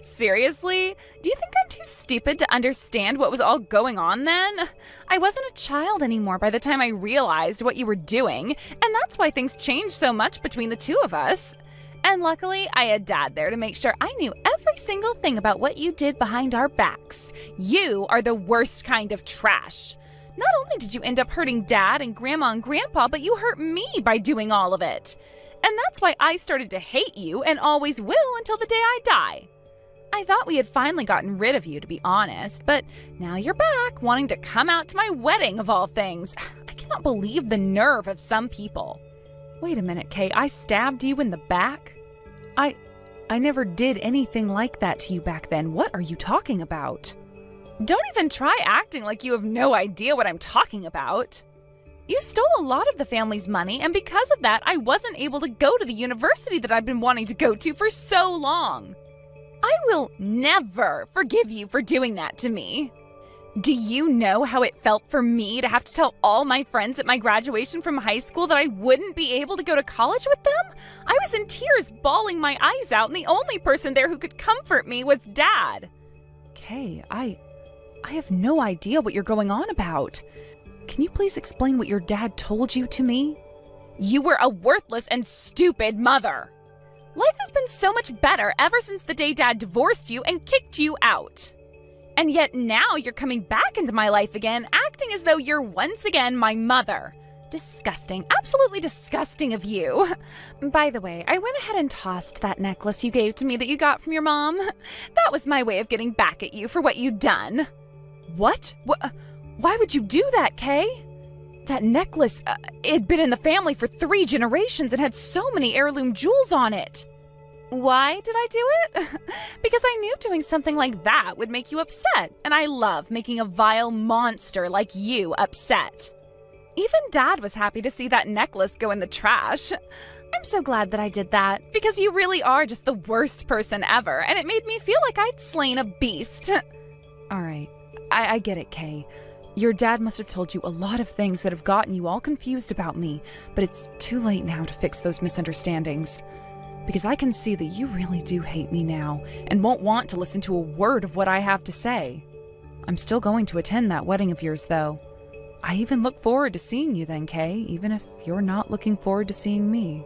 Seriously? Do you think I'm too stupid to understand what was all going on then? I wasn't a child anymore by the time I realized what you were doing, and that's why things changed so much between the two of us. And luckily, I had Dad there to make sure I knew every single thing about what you did behind our backs. You are the worst kind of trash. Not only did you end up hurting Dad and Grandma and Grandpa, but you hurt me by doing all of it. And that's why I started to hate you and always will until the day I die. I thought we had finally gotten rid of you, to be honest, but now you're back, wanting to come out to my wedding of all things. I cannot believe the nerve of some people. Wait a minute, Kay, I stabbed you in the back? I never did anything like that to you back then. What are you talking about? Don't even try acting like you have no idea what I'm talking about. You stole a lot of the family's money, and because of that, I wasn't able to go to the university that I've been wanting to go to for so long. I will never forgive you for doing that to me. Do you know how it felt for me to have to tell all my friends at my graduation from high school that I wouldn't be able to go to college with them? I was in tears, bawling my eyes out, and the only person there who could comfort me was Dad. Kay, I have no idea what you're going on about. Can you please explain what your dad told you to me? You were a worthless and stupid mother. Life has been so much better ever since the day Dad divorced you and kicked you out. And yet now you're coming back into my life again, acting as though you're once again my mother. Disgusting, absolutely disgusting of you. By the way, I went ahead and tossed that necklace you gave to me that you got from your mom. That was my way of getting back at you for what you'd done. What? Why would you do that, Kay? That necklace, it had been in the family for 3 generations and had so many heirloom jewels on it. Why did I do it? Because I knew doing something like that would make you upset, and I love making a vile monster like you upset. Even Dad was happy to see that necklace go in the trash. I'm so glad that I did that, because you really are just the worst person ever, and it made me feel like I'd slain a beast. All right, I get it, Kay. Your dad must have told you a lot of things that have gotten you all confused about me, but it's too late now to fix those misunderstandings. Because I can see that you really do hate me now, and won't want to listen to a word of what I have to say. I'm still going to attend that wedding of yours, though. I even look forward to seeing you then, Kay, even if you're not looking forward to seeing me.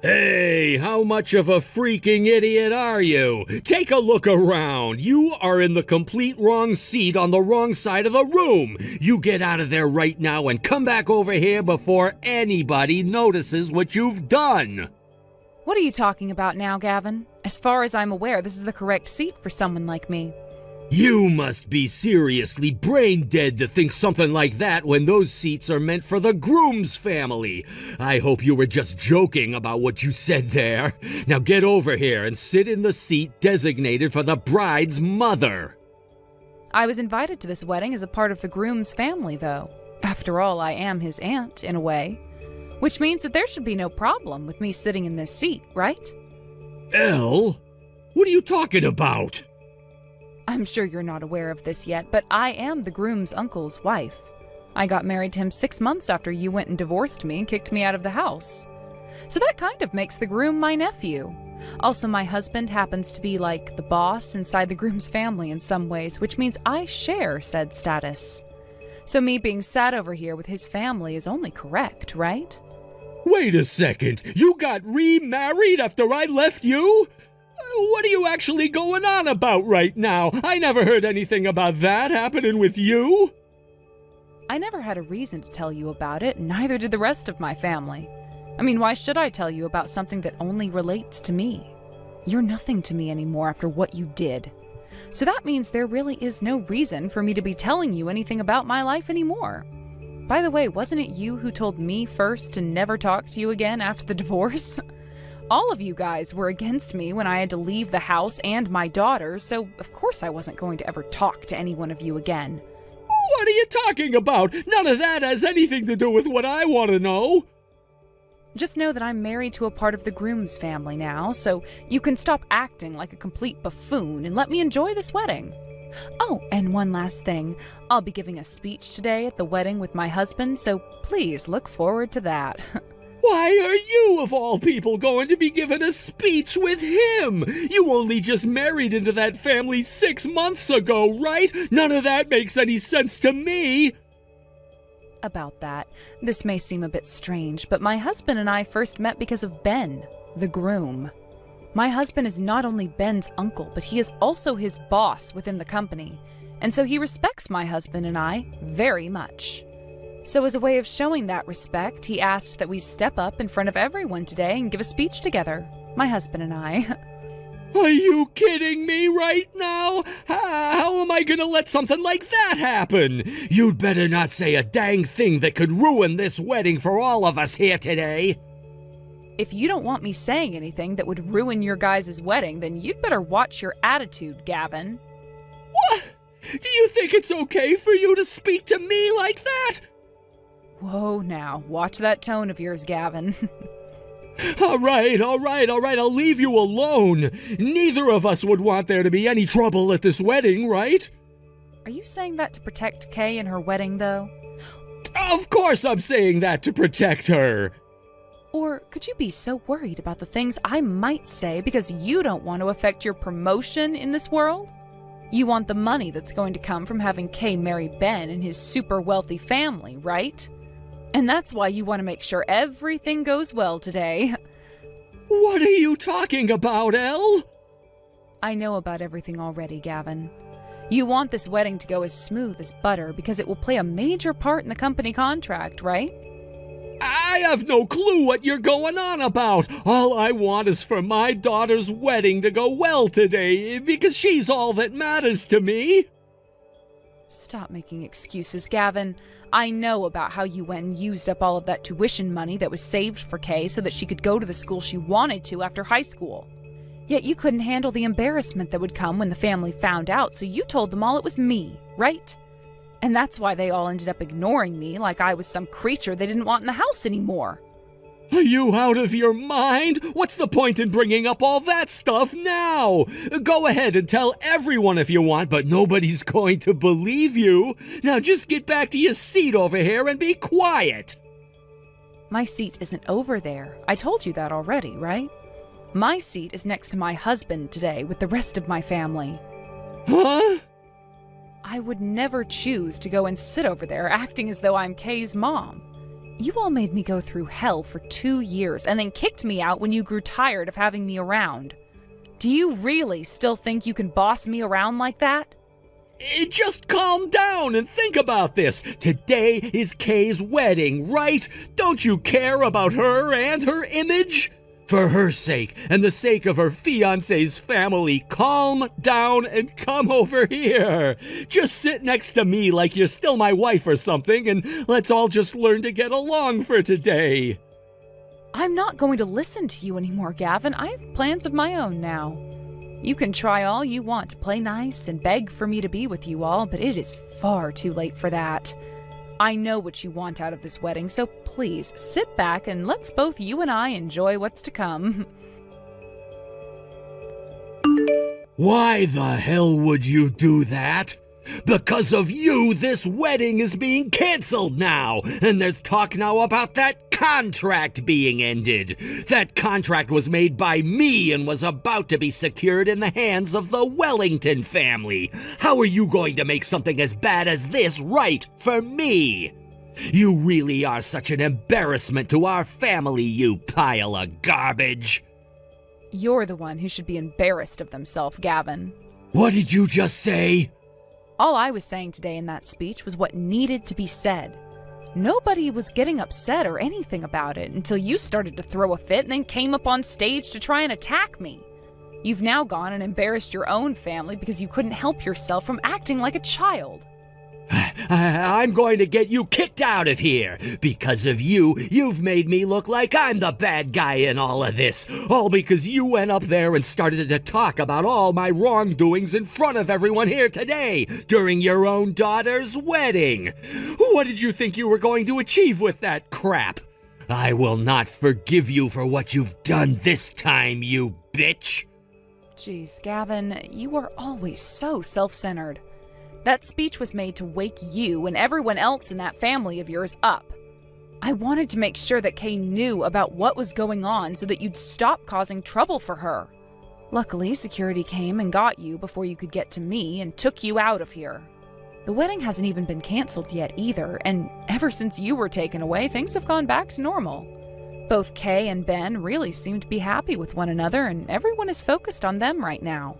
Hey, how much of a freaking idiot are you? Take a look around. You are in the complete wrong seat on the wrong side of the room. You get out of there right now and come back over here before anybody notices what you've done. What are you talking about now, Gavin? As far as I'm aware, this is the correct seat for someone like me. You must be seriously brain dead to think something like that when those seats are meant for the groom's family. I hope you were just joking about what you said there. Now get over here and sit in the seat designated for the bride's mother. I was invited to this wedding as a part of the groom's family, though. After all, I am his aunt, in a way. Which means that there should be no problem with me sitting in this seat, right? Elle? What are you talking about? I'm sure you're not aware of this yet, but I am the groom's uncle's wife. I got married to him 6 months after you went and divorced me and kicked me out of the house. So that kind of makes the groom my nephew. Also, my husband happens to be like the boss inside the groom's family in some ways, which means I share said status. So me being sat over here with his family is only correct, right? Wait a second, you got remarried after I left you? What are you actually going on about right now? I never heard anything about that happening with you. I never had a reason to tell you about it, neither did the rest of my family. I mean, why should I tell you about something that only relates to me? You're nothing to me anymore after what you did. So that means there really is no reason for me to be telling you anything about my life anymore. By the way, wasn't it you who told me first to never talk to you again after the divorce? All of you guys were against me when I had to leave the house and my daughter, so of course I wasn't going to ever talk to any one of you again. What are you talking about? None of that has anything to do with what I want to know. Just know that I'm married to a part of the groom's family now, so you can stop acting like a complete buffoon and let me enjoy this wedding. Oh, and one last thing. I'll be giving a speech today at the wedding with my husband, so please look forward to that. Why are you, of all people, going to be giving a speech with him? You only just married into that family 6 months ago, right? None of that makes any sense to me. About that, this may seem a bit strange, but my husband and I first met because of Ben, the groom. My husband is not only Ben's uncle, but he is also his boss within the company, and so he respects my husband and I very much. So as a way of showing that respect, he asked that we step up in front of everyone today and give a speech together, my husband and I. Are you kidding me right now? How am I gonna let something like that happen? You'd better not say a dang thing that could ruin this wedding for all of us here today. If you don't want me saying anything that would ruin your guys' wedding, then you'd better watch your attitude, Gavin. What? Do you think it's okay for you to speak to me like that? Whoa now, watch that tone of yours, Gavin. All right, I'll leave you alone. Neither of us would want there to be any trouble at this wedding, right? Are you saying that to protect Kay and her wedding, though? Of course I'm saying that to protect her. Or could you be so worried about the things I might say because you don't want to affect your promotion in this world? You want the money that's going to come from having Kay marry Ben and his super wealthy family, right? And that's why you want to make sure everything goes well today. What are you talking about, Elle? I know about everything already, Gavin. You want this wedding to go as smooth as butter because it will play a major part in the company contract, right? I have no clue what you're going on about. All I want is for my daughter's wedding to go well today because she's all that matters to me. Stop making excuses, Gavin. I know about how you went and used up all of that tuition money that was saved for Kay so that she could go to the school she wanted to after high school. Yet you couldn't handle the embarrassment that would come when the family found out, so you told them all it was me, right? And that's why they all ended up ignoring me like I was some creature they didn't want in the house anymore. Are you out of your mind? What's the point in bringing up all that stuff now? Go ahead and tell everyone if you want, but nobody's going to believe you. Now just get back to your seat over here and be quiet. My seat isn't over there. I told you that already, right? My seat is next to my husband today with the rest of my family. Huh? I would never choose to go and sit over there acting as though I'm Kay's mom. You all made me go through hell for 2 years and then kicked me out when you grew tired of having me around. Do you really still think you can boss me around like that? Just calm down and think about this. Today is Kay's wedding, right? Don't you care about her and her image? For her sake and the sake of her fiancé's family, calm down and come over here. Just sit next to me like you're still my wife or something, and let's all just learn to get along for today. I'm not going to listen to you anymore, Gavin. I have plans of my own now. You can try all you want to play nice and beg for me to be with you all, but it is far too late for that. I know what you want out of this wedding, so please sit back and let's both you and I enjoy what's to come. Why the hell would you do that? Because of you, this wedding is being canceled now, and there's talk now about that contract being ended. That contract was made by me and was about to be secured in the hands of the Wellington family. How are you going to make something as bad as this right for me? You really are such an embarrassment to our family, you pile of garbage. You're the one who should be embarrassed of themselves, Gavin. What did you just say? All I was saying today in that speech was what needed to be said. Nobody was getting upset or anything about it until you started to throw a fit and then came up on stage to try and attack me. You've now gone and embarrassed your own family because you couldn't help yourself from acting like a child. I'm going to get you kicked out of here. Because of you, you've made me look like I'm the bad guy in all of this. All because you went up there and started to talk about all my wrongdoings in front of everyone here today during your own daughter's wedding. What did you think you were going to achieve with that crap? I will not forgive you for what you've done this time, you bitch. Jeez, Gavin, you are always so self-centered. That speech was made to wake you and everyone else in that family of yours up. I wanted to make sure that Kay knew about what was going on so that you'd stop causing trouble for her. Luckily, security came and got you before you could get to me and took you out of here. The wedding hasn't even been canceled yet either, and ever since you were taken away, things have gone back to normal. Both Kay and Ben really seem to be happy with one another, and everyone is focused on them right now.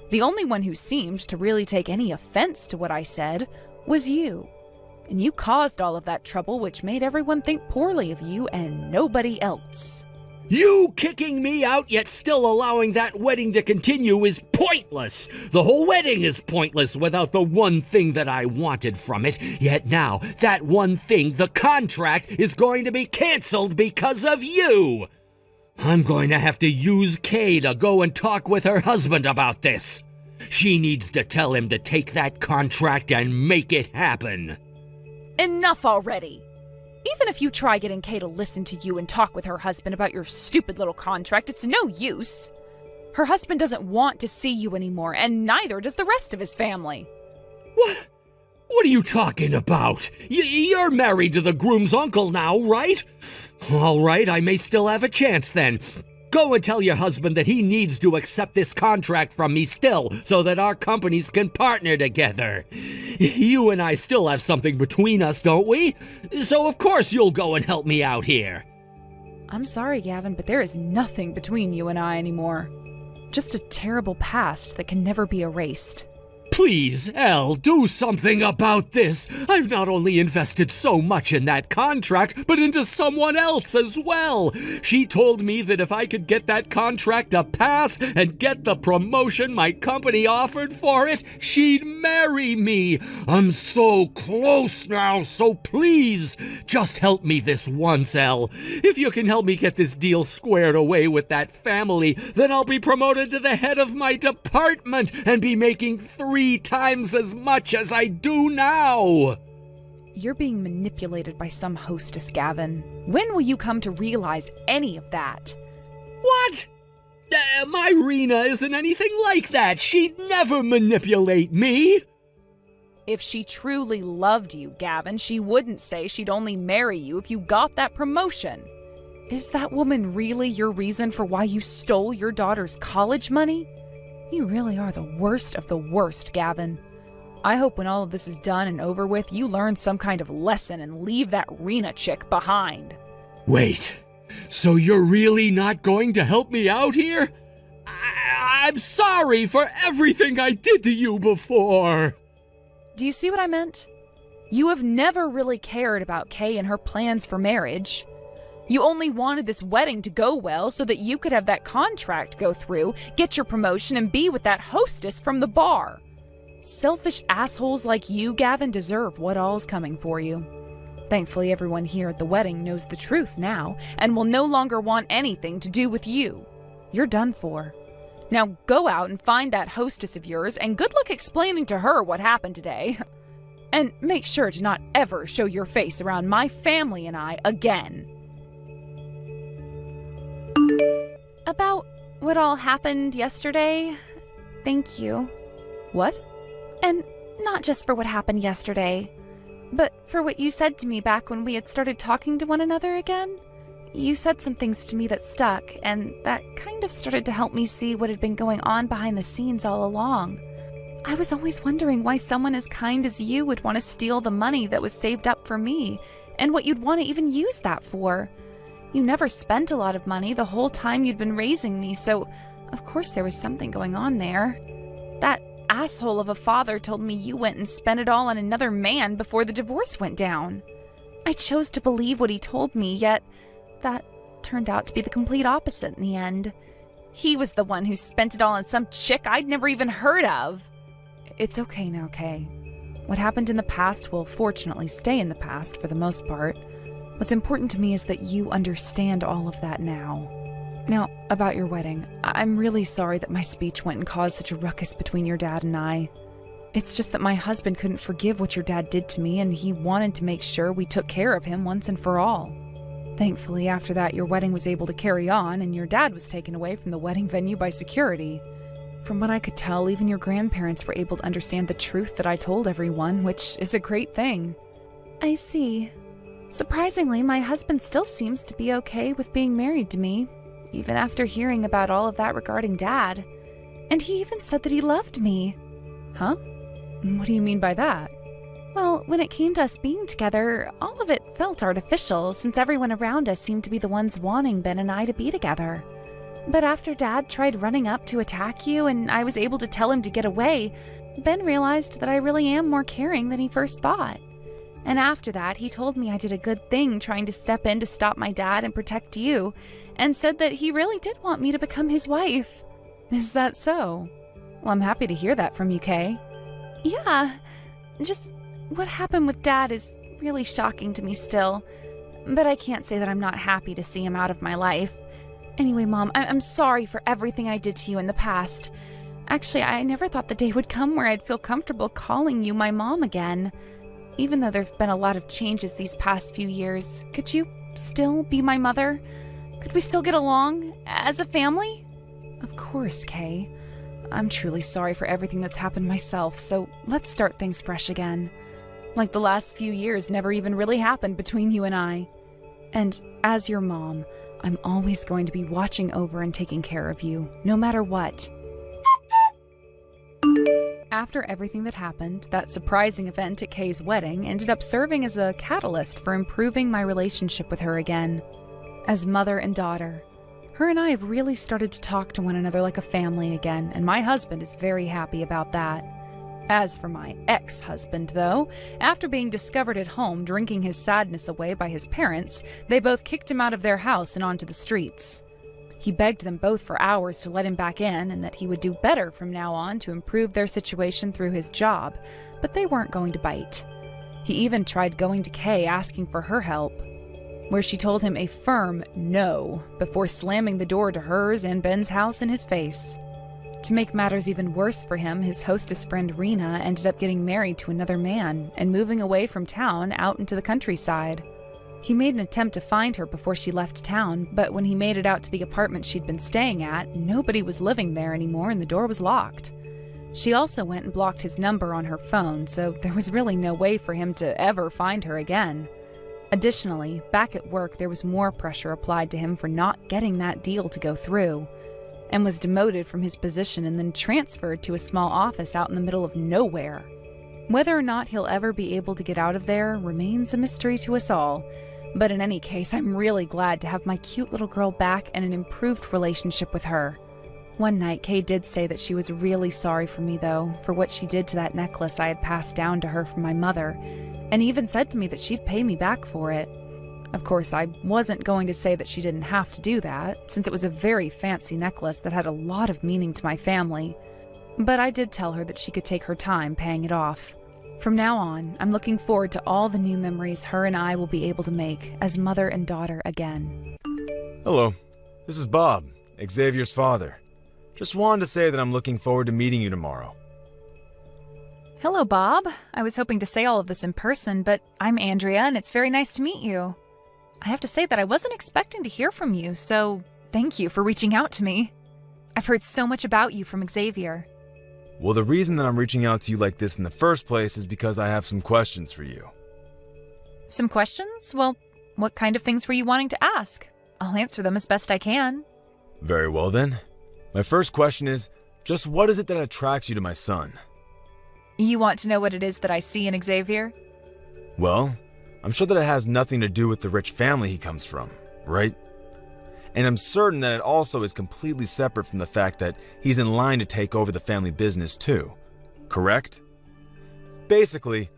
The only one who seemed to really take any offense to what I said was you. And you caused all of that trouble, which made everyone think poorly of you and nobody else. You kicking me out yet still allowing that wedding to continue is pointless. The whole wedding is pointless without the one thing that I wanted from it. Yet now, that one thing, the contract, is going to be canceled because of you. I'm going to have to use Kay to go and talk with her husband about this. She needs to tell him to take that contract and make it happen. Enough already! Even if you try getting Kay to listen to you and talk with her husband about your stupid little contract, it's no use. Her husband doesn't want to see you anymore, and neither does the rest of his family. What? What are you talking about? You're married to the groom's uncle now, right? All right, I may still have a chance then. Go and tell your husband that he needs to accept this contract from me still, so that our companies can partner together. You and I still have something between us, don't we? So of course you'll go and help me out here. I'm sorry, Gavin, but there is nothing between you and I anymore. Just a terrible past that can never be erased. Please, Elle, do something about this. I've not only invested so much in that contract, but into someone else as well. She told me that if I could get that contract to pass and get the promotion my company offered for it, she'd marry me. I'm so close now, so please, just help me this once, Elle. If you can help me get this deal squared away with that family, then I'll be promoted to the head of my department and be making 3 times as much as I do now. You're being manipulated by some hostess, Gavin. When will you come to realize any of that? What? My Rena isn't anything like that. She'd never manipulate me. If she truly loved you, Gavin, she wouldn't say she'd only marry you if you got that promotion. Is that woman really your reason for why you stole your daughter's college money? You really are the worst of the worst, Gavin. I hope when all of this is done and over with, you learn some kind of lesson and leave that Rena chick behind. Wait, so you're really not going to help me out here? I'm sorry for everything I did to you before. Do you see what I meant? You have never really cared about Kay and her plans for marriage. You only wanted this wedding to go well so that you could have that contract go through, get your promotion, and be with that hostess from the bar. Selfish assholes like you, Gavin, deserve what all's coming for you. Thankfully, everyone here at the wedding knows the truth now and will no longer want anything to do with you. You're done for. Now go out and find that hostess of yours, and good luck explaining to her what happened today. And make sure to not ever show your face around my family and I again. About what all happened yesterday, thank you. What? And not just for what happened yesterday, but for what you said to me back when we had started talking to one another again. You said some things to me that stuck, and that kind of started to help me see what had been going on behind the scenes all along. I was always wondering why someone as kind as you would want to steal the money that was saved up for me, and what you'd want to even use that for. You never spent a lot of money the whole time you'd been raising me, so of course there was something going on there. That asshole of a father told me you went and spent it all on another man before the divorce went down. I chose to believe what he told me, yet that turned out to be the complete opposite in the end. He was the one who spent it all on some chick I'd never even heard of. It's okay now, Kay. What happened in the past will fortunately stay in the past for the most part. What's important to me is that you understand all of that now. Now, about your wedding, I'm really sorry that my speech went and caused such a ruckus between your dad and I. It's just that my husband couldn't forgive what your dad did to me, and he wanted to make sure we took care of him once and for all. Thankfully, after that, your wedding was able to carry on, and your dad was taken away from the wedding venue by security. From what I could tell, even your grandparents were able to understand the truth that I told everyone, which is a great thing. I see. Surprisingly, my husband still seems to be okay with being married to me, even after hearing about all of that regarding Dad. And he even said that he loved me. Huh? What do you mean by that? Well, when it came to us being together, all of it felt artificial, since everyone around us seemed to be the ones wanting Ben and I to be together. But after Dad tried running up to attack you and I was able to tell him to get away, Ben realized that I really am more caring than he first thought. And after that, he told me I did a good thing trying to step in to stop my dad and protect you, and said that he really did want me to become his wife. Is that so? Well, I'm happy to hear that from you, Kay. Yeah, just what happened with Dad is really shocking to me still, but I can't say that I'm not happy to see him out of my life. Anyway, Mom, I'm sorry for everything I did to you in the past. Actually, I never thought the day would come where I'd feel comfortable calling you my mom again. Even though there've been a lot of changes these past few years, could you still be my mother? Could we still get along as a family? Of course, Kay. I'm truly sorry for everything that's happened myself, so let's start things fresh again. Like the last few years never even really happened between you and I. And as your mom, I'm always going to be watching over and taking care of you, no matter what. After everything that happened, that surprising event at Kay's wedding ended up serving as a catalyst for improving my relationship with her again. As mother and daughter, her and I have really started to talk to one another like a family again, and my husband is very happy about that. As for my ex-husband, though, after being discovered at home drinking his sadness away by his parents, they both kicked him out of their house and onto the streets. He begged them both for hours to let him back in and that he would do better from now on to improve their situation through his job, but they weren't going to bite. He even tried going to Kay asking for her help, where she told him a firm no before slamming the door to hers and Ben's house in his face. To make matters even worse for him, his hostess friend Rena ended up getting married to another man and moving away from town out into the countryside. He made an attempt to find her before she left town, but when he made it out to the apartment she'd been staying at, nobody was living there anymore and the door was locked. She also went and blocked his number on her phone, so there was really no way for him to ever find her again. Additionally, back at work there was more pressure applied to him for not getting that deal to go through, and was demoted from his position and then transferred to a small office out in the middle of nowhere. Whether or not he'll ever be able to get out of there remains a mystery to us all, but in any case, I'm really glad to have my cute little girl back and an improved relationship with her. One night, Kay did say that she was really sorry for me, though, for what she did to that necklace I had passed down to her from my mother, and even said to me that she'd pay me back for it. Of course, I wasn't going to say that she didn't have to do that, since it was a very fancy necklace that had a lot of meaning to my family, but I did tell her that she could take her time paying it off. From now on, I'm looking forward to all the new memories her and I will be able to make as mother and daughter again. Hello, this is Bob, Xavier's father. Just wanted to say that I'm looking forward to meeting you tomorrow. Hello, Bob. I was hoping to say all of this in person, but I'm Andrea, and it's very nice to meet you. I have to say that I wasn't expecting to hear from you, so thank you for reaching out to me. I've heard so much about you from Xavier. Well, the reason that I'm reaching out to you like this in the first place is because I have some questions for you. Some questions? Well, what kind of things were you wanting to ask? I'll answer them as best I can. Very well then. My first question is, just what is it that attracts you to my son? You want to know what it is that I see in Xavier? Well, I'm sure that it has nothing to do with the rich family he comes from, right? And I'm certain that it also is completely separate from the fact that he's in line to take over the family business too, correct? Basically,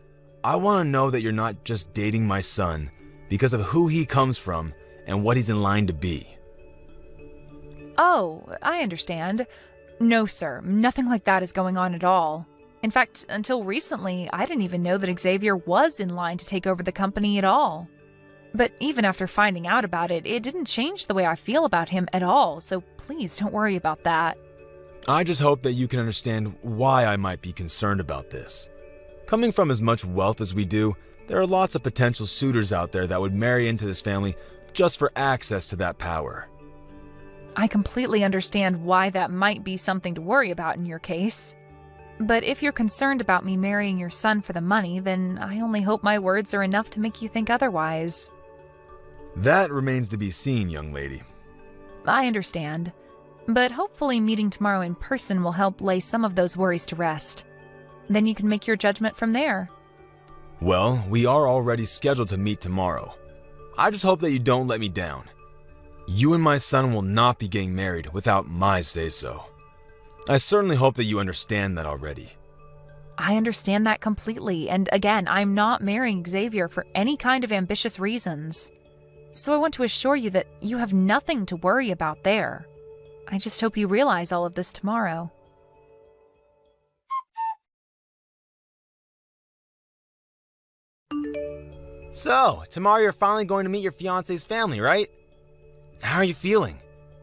I want to know that you're not just dating my son because of who he comes from and what he's in line to be. Oh, I understand. No, sir, nothing like that is going on at all. In fact, until recently, I didn't even know that Xavier was in line to take over the company at all. But even after finding out about it, it didn't change the way I feel about him at all, so please don't worry about that. I just hope that you can understand why I might be concerned about this. Coming from as much wealth as we do, there are lots of potential suitors out there that would marry into this family just for access to that power. I completely understand why that might be something to worry about in your case. But if you're concerned about me marrying your son for the money, then I only hope my words are enough to make you think otherwise. That remains to be seen, young lady. I understand. But hopefully meeting tomorrow in person will help lay some of those worries to rest. Then you can make your judgment from there. Well, we are already scheduled to meet tomorrow. I just hope that you don't let me down. You and my son will not be getting married without my say-so. I certainly hope that you understand that already. I understand that completely, and again, I'm not marrying Xavier for any kind of ambitious reasons. So I want to assure you that you have nothing to worry about there. I just hope you realize all of this tomorrow. So, tomorrow you're finally going to meet your fiance's family, right? How are you feeling?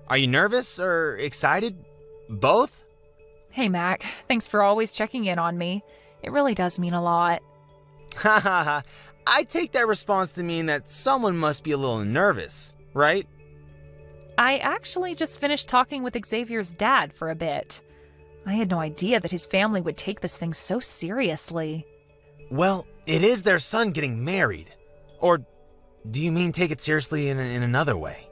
Are you nervous or excited? Both? Hey, Mac. Thanks for always checking in on me. It really does mean a lot. Ha ha ha. I take that response to mean that someone must be a little nervous, right? I actually just finished talking with Xavier's dad for a bit. I had no idea that his family would take this thing so seriously. Well, it is their son getting married. Or do you mean take it seriously in another way?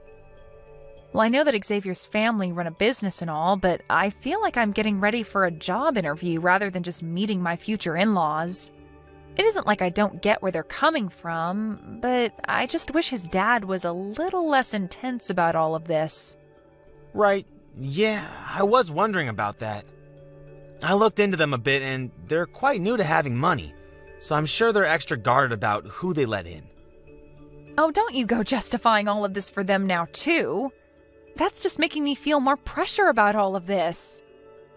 Well, I know that Xavier's family run a business and all, but I feel like I'm getting ready for a job interview rather than just meeting my future in-laws. It isn't like I don't get where they're coming from, but I just wish his dad was a little less intense about all of this. Right, yeah, I was wondering about that. I looked into them a bit and they're quite new to having money, so I'm sure they're extra guarded about who they let in. Oh, don't you go justifying all of this for them now, too. That's just making me feel more pressure about all of this.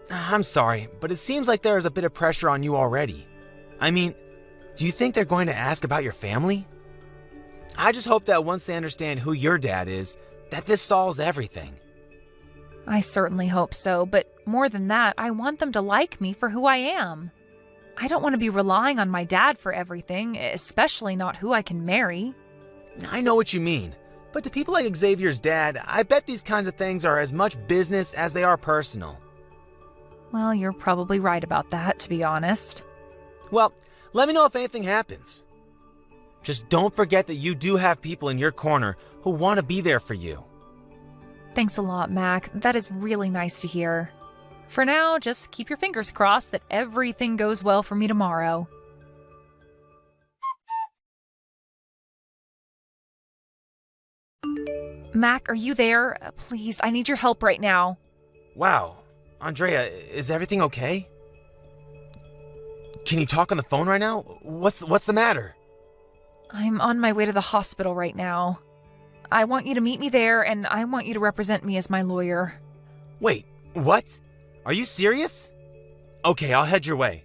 I'm sorry, but it seems like there is a bit of pressure on you already. I mean, do you think they're going to ask about your family? I just hope that once they understand who your dad is, that this solves everything. I certainly hope so, but more than that, I want them to like me for who I am. I don't want to be relying on my dad for everything, especially not who I can marry. I know what you mean, but to people like Xavier's dad, I bet these kinds of things are as much business as they are personal. Well, you're probably right about that, to be honest. Well, let me know if anything happens. Just don't forget that you do have people in your corner who want to be there for you. Thanks a lot, Mac. That is really nice to hear. For now, just keep your fingers crossed that everything goes well for me tomorrow. Mac, are you there? Please, I need your help right now. Wow, Andrea, is everything okay? Can you talk on the phone right now? What's the matter? I'm on my way to the hospital right now. I want you to meet me there, and I want you to represent me as my lawyer. Wait, what? Are you serious? Okay, I'll head your way.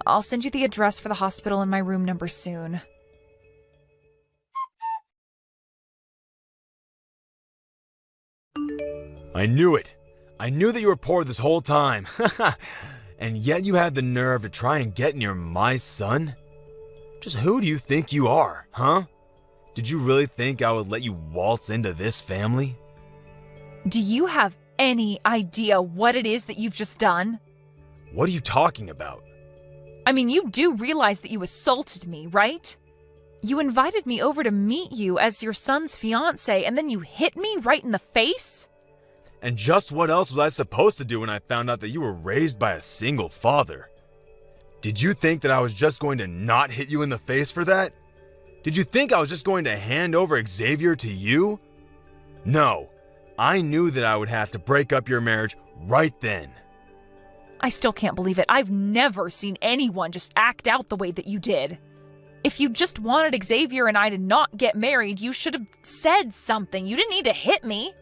I'll send you the address for the hospital and my room number soon. I knew it. I knew that you were poor this whole time. And yet you had the nerve to try and get near my son? Just who do you think you are, huh? Did you really think I would let you waltz into this family? Do you have any idea what it is that you've just done? What are you talking about? I mean, you do realize that you assaulted me, right? You invited me over to meet you as your son's fiancé, and then you hit me right in the face? And just what else was I supposed to do when I found out that you were raised by a single father? Did you think that I was just going to not hit you in the face for that? Did you think I was just going to hand over Xavier to you? No, I knew that I would have to break up your marriage right then. I still can't believe it. I've never seen anyone just act out the way that you did. If you just wanted Xavier and I to not get married, you should have said something. You didn't need to hit me.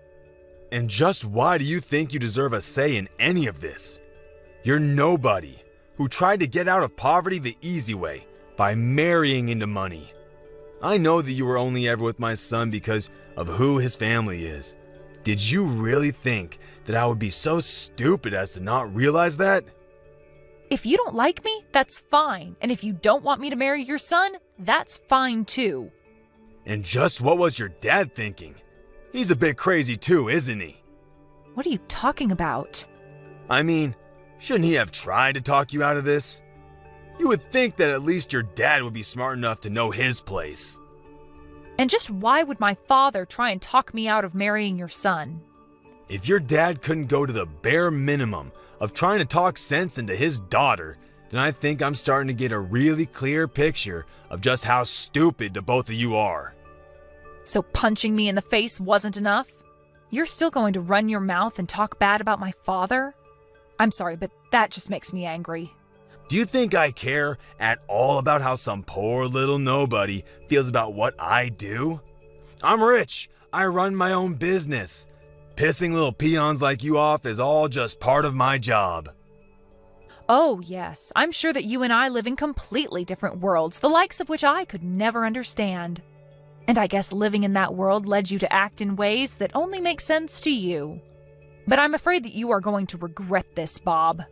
And just why do you think you deserve a say in any of this? You're nobody who tried to get out of poverty the easy way by marrying into money. I know that you were only ever with my son because of who his family is. Did you really think that I would be so stupid as to not realize that? If you don't like me, that's fine. And if you don't want me to marry your son, that's fine too. And just what was your dad thinking? He's a bit crazy too, isn't he? What are you talking about? I mean, shouldn't he have tried to talk you out of this? You would think that at least your dad would be smart enough to know his place. And just why would my father try and talk me out of marrying your son? If your dad couldn't go to the bare minimum of trying to talk sense into his daughter, then I think I'm starting to get a really clear picture of just how stupid the both of you are. So punching me in the face wasn't enough? You're still going to run your mouth and talk bad about my father? I'm sorry, but that just makes me angry. Do you think I care at all about how some poor little nobody feels about what I do? I'm rich. I run my own business. Pissing little peons like you off is all just part of my job. Oh, yes. I'm sure that you and I live in completely different worlds, the likes of which I could never understand. And I guess living in that world led you to act in ways that only make sense to you. But I'm afraid that you are going to regret this, Bob.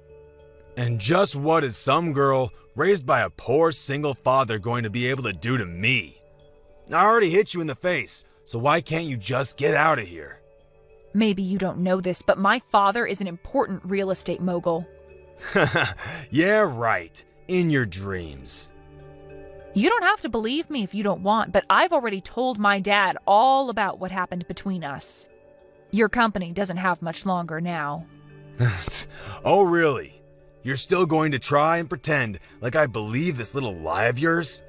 And just what is some girl raised by a poor single father going to be able to do to me? I already hit you in the face, so why can't you just get out of here? Maybe you don't know this, but my father is an important real estate mogul. Yeah, right. In your dreams. You don't have to believe me if you don't want, but I've already told my dad all about what happened between us. Your company doesn't have much longer now. Oh, really? You're still going to try and pretend like I believe this little lie of yours?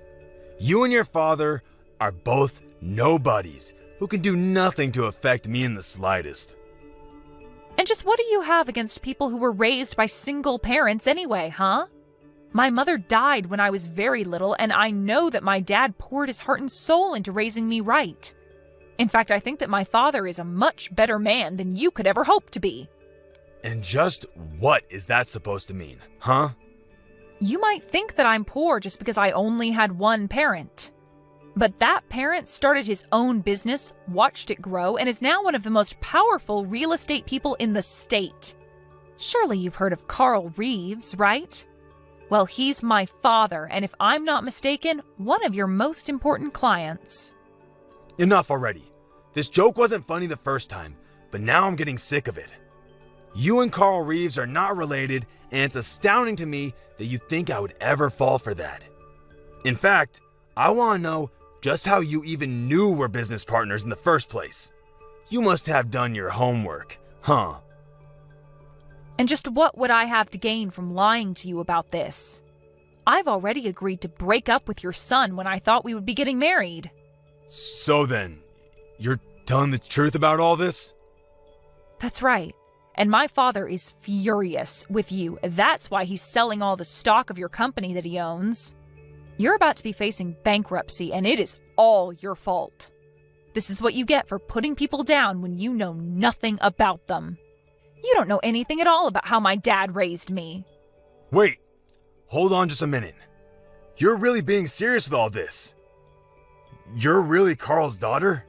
You and your father are both nobodies who can do nothing to affect me in the slightest. And just what do you have against people who were raised by single parents anyway, huh? My mother died when I was very little, and I know that my dad poured his heart and soul into raising me right. In fact, I think that my father is a much better man than you could ever hope to be. And just what is that supposed to mean, huh? You might think that I'm poor just because I only had one parent. But that parent started his own business, watched it grow, and is now one of the most powerful real estate people in the state. Surely you've heard of Carl Reeves, right? Well, he's my father, and if I'm not mistaken, one of your most important clients. Enough already. This joke wasn't funny the first time, but now I'm getting sick of it. You and Carl Reeves are not related, and it's astounding to me that you think I would ever fall for that. In fact, I want to know just how you even knew we're business partners in the first place. You must have done your homework, huh? And just what would I have to gain from lying to you about this? I've already agreed to break up with your son when I thought we would be getting married. So then, you're telling the truth about all this? That's right. And my father is furious with you. That's why he's selling all the stock of your company that he owns. You're about to be facing bankruptcy, and it is all your fault. This is what you get for putting people down when you know nothing about them. You don't know anything at all about how my dad raised me. Wait, hold on just a minute. You're really being serious with all this? You're really Carl's daughter?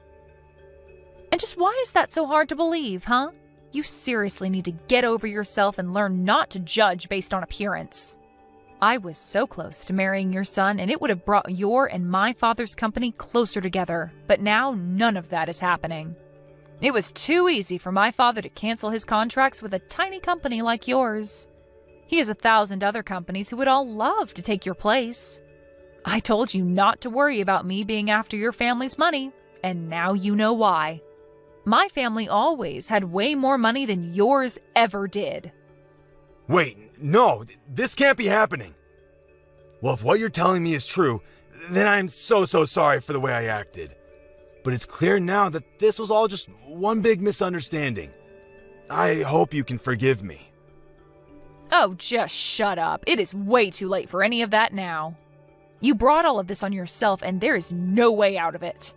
And just why is that so hard to believe, huh? You seriously need to get over yourself and learn not to judge based on appearance. I was so close to marrying your son, and it would have brought your and my father's company closer together, but now none of that is happening. It was too easy for my father to cancel his contracts with a tiny company like yours. He has 1,000 other companies who would all love to take your place. I told you not to worry about me being after your family's money, and now you know why. My family always had way more money than yours ever did. Wait, no, this can't be happening. Well, if what you're telling me is true, then I'm so sorry for the way I acted. But it's clear now that this was all just one big misunderstanding. I hope you can forgive me. Oh, just shut up. It is way too late for any of that now. You brought all of this on yourself, and there is no way out of it.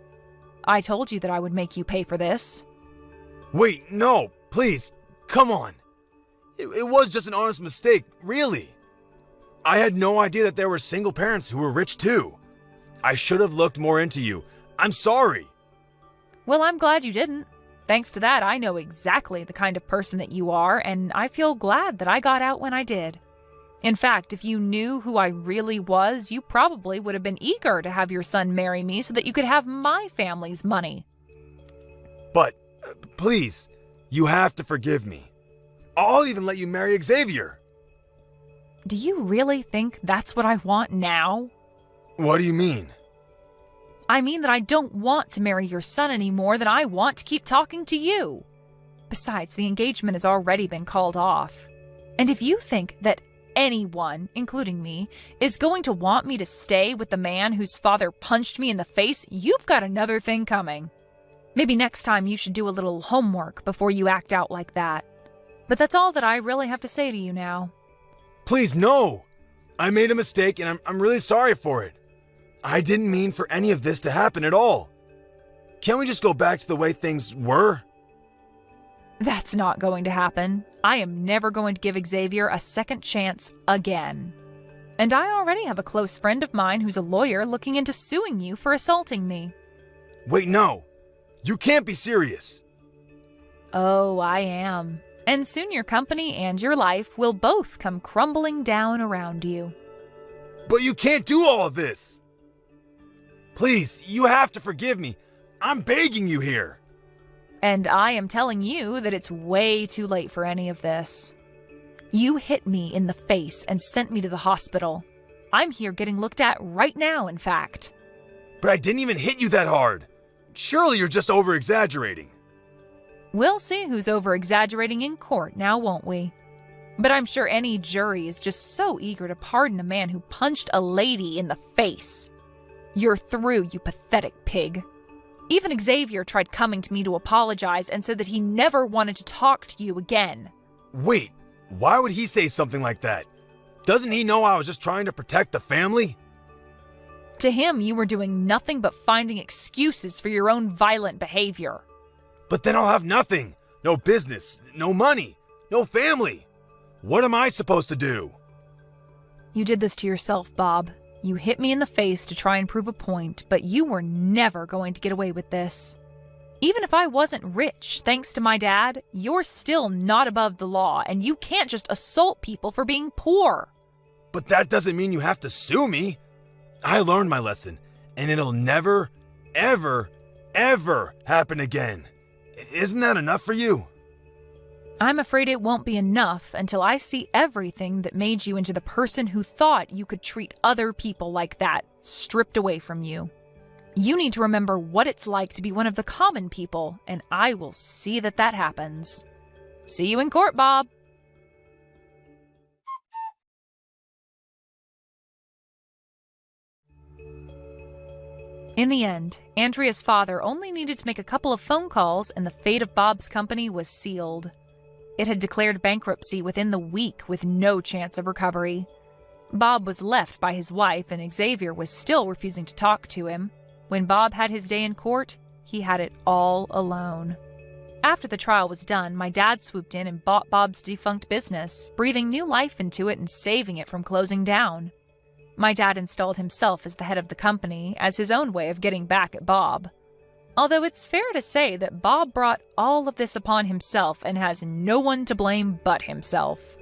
I told you that I would make you pay for this. Wait, no, please, come on. It was just an honest mistake, really. I had no idea that there were single parents who were rich too. I should have looked more into you. I'm sorry. Well, I'm glad you didn't. Thanks to that, I know exactly the kind of person that you are, and I feel glad that I got out when I did. In fact, if you knew who I really was, you probably would have been eager to have your son marry me so that you could have my family's money. But, please, you have to forgive me. I'll even let you marry Xavier. Do you really think that's what I want now? What do you mean? I mean that I don't want to marry your son any more than I want to keep talking to you. Besides, the engagement has already been called off. And if you think that anyone, including me, is going to want me to stay with the man whose father punched me in the face, you've got another thing coming. Maybe next time you should do a little homework before you act out like that. But that's all that I really have to say to you now. Please, no! I made a mistake and I'm really sorry for it. I didn't mean for any of this to happen at all. Can't we just go back to the way things were? That's not going to happen. I am never going to give Xavier a second chance again. And I already have a close friend of mine who's a lawyer looking into suing you for assaulting me. Wait, no. You can't be serious. Oh, I am. And soon your company and your life will both come crumbling down around you. But you can't do all of this. Please, you have to forgive me. I'm begging you here. And I am telling you that it's way too late for any of this. You hit me in the face and sent me to the hospital. I'm here getting looked at right now, in fact. But I didn't even hit you that hard. Surely you're just over-exaggerating. We'll see who's over-exaggerating in court now, won't we? But I'm sure any jury is just so eager to pardon a man who punched a lady in the face. You're through, you pathetic pig. Even Xavier tried coming to me to apologize and said that he never wanted to talk to you again. Wait, why would he say something like that? Doesn't he know I was just trying to protect the family? To him, you were doing nothing but finding excuses for your own violent behavior. But then I'll have nothing. No business, no money, no family. What am I supposed to do? You did this to yourself, Bob. You hit me in the face to try and prove a point, but you were never going to get away with this. Even if I wasn't rich, thanks to my dad, you're still not above the law, and you can't just assault people for being poor. But that doesn't mean you have to sue me. I learned my lesson, and it'll never, ever, ever happen again. Isn't that enough for you? I'm afraid it won't be enough until I see everything that made you into the person who thought you could treat other people like that stripped away from you. You need to remember what it's like to be one of the common people, and I will see that that happens. See you in court, Bob. In the end, Andrea's father only needed to make a couple of phone calls and the fate of Bob's company was sealed. It had declared bankruptcy within the week with no chance of recovery. Bob was left by his wife and Xavier was still refusing to talk to him. When Bob had his day in court, he had it all alone. After the trial was done, my dad swooped in and bought Bob's defunct business, breathing new life into it and saving it from closing down. My dad installed himself as the head of the company as his own way of getting back at Bob. Although it's fair to say that Bob brought all of this upon himself and has no one to blame but himself.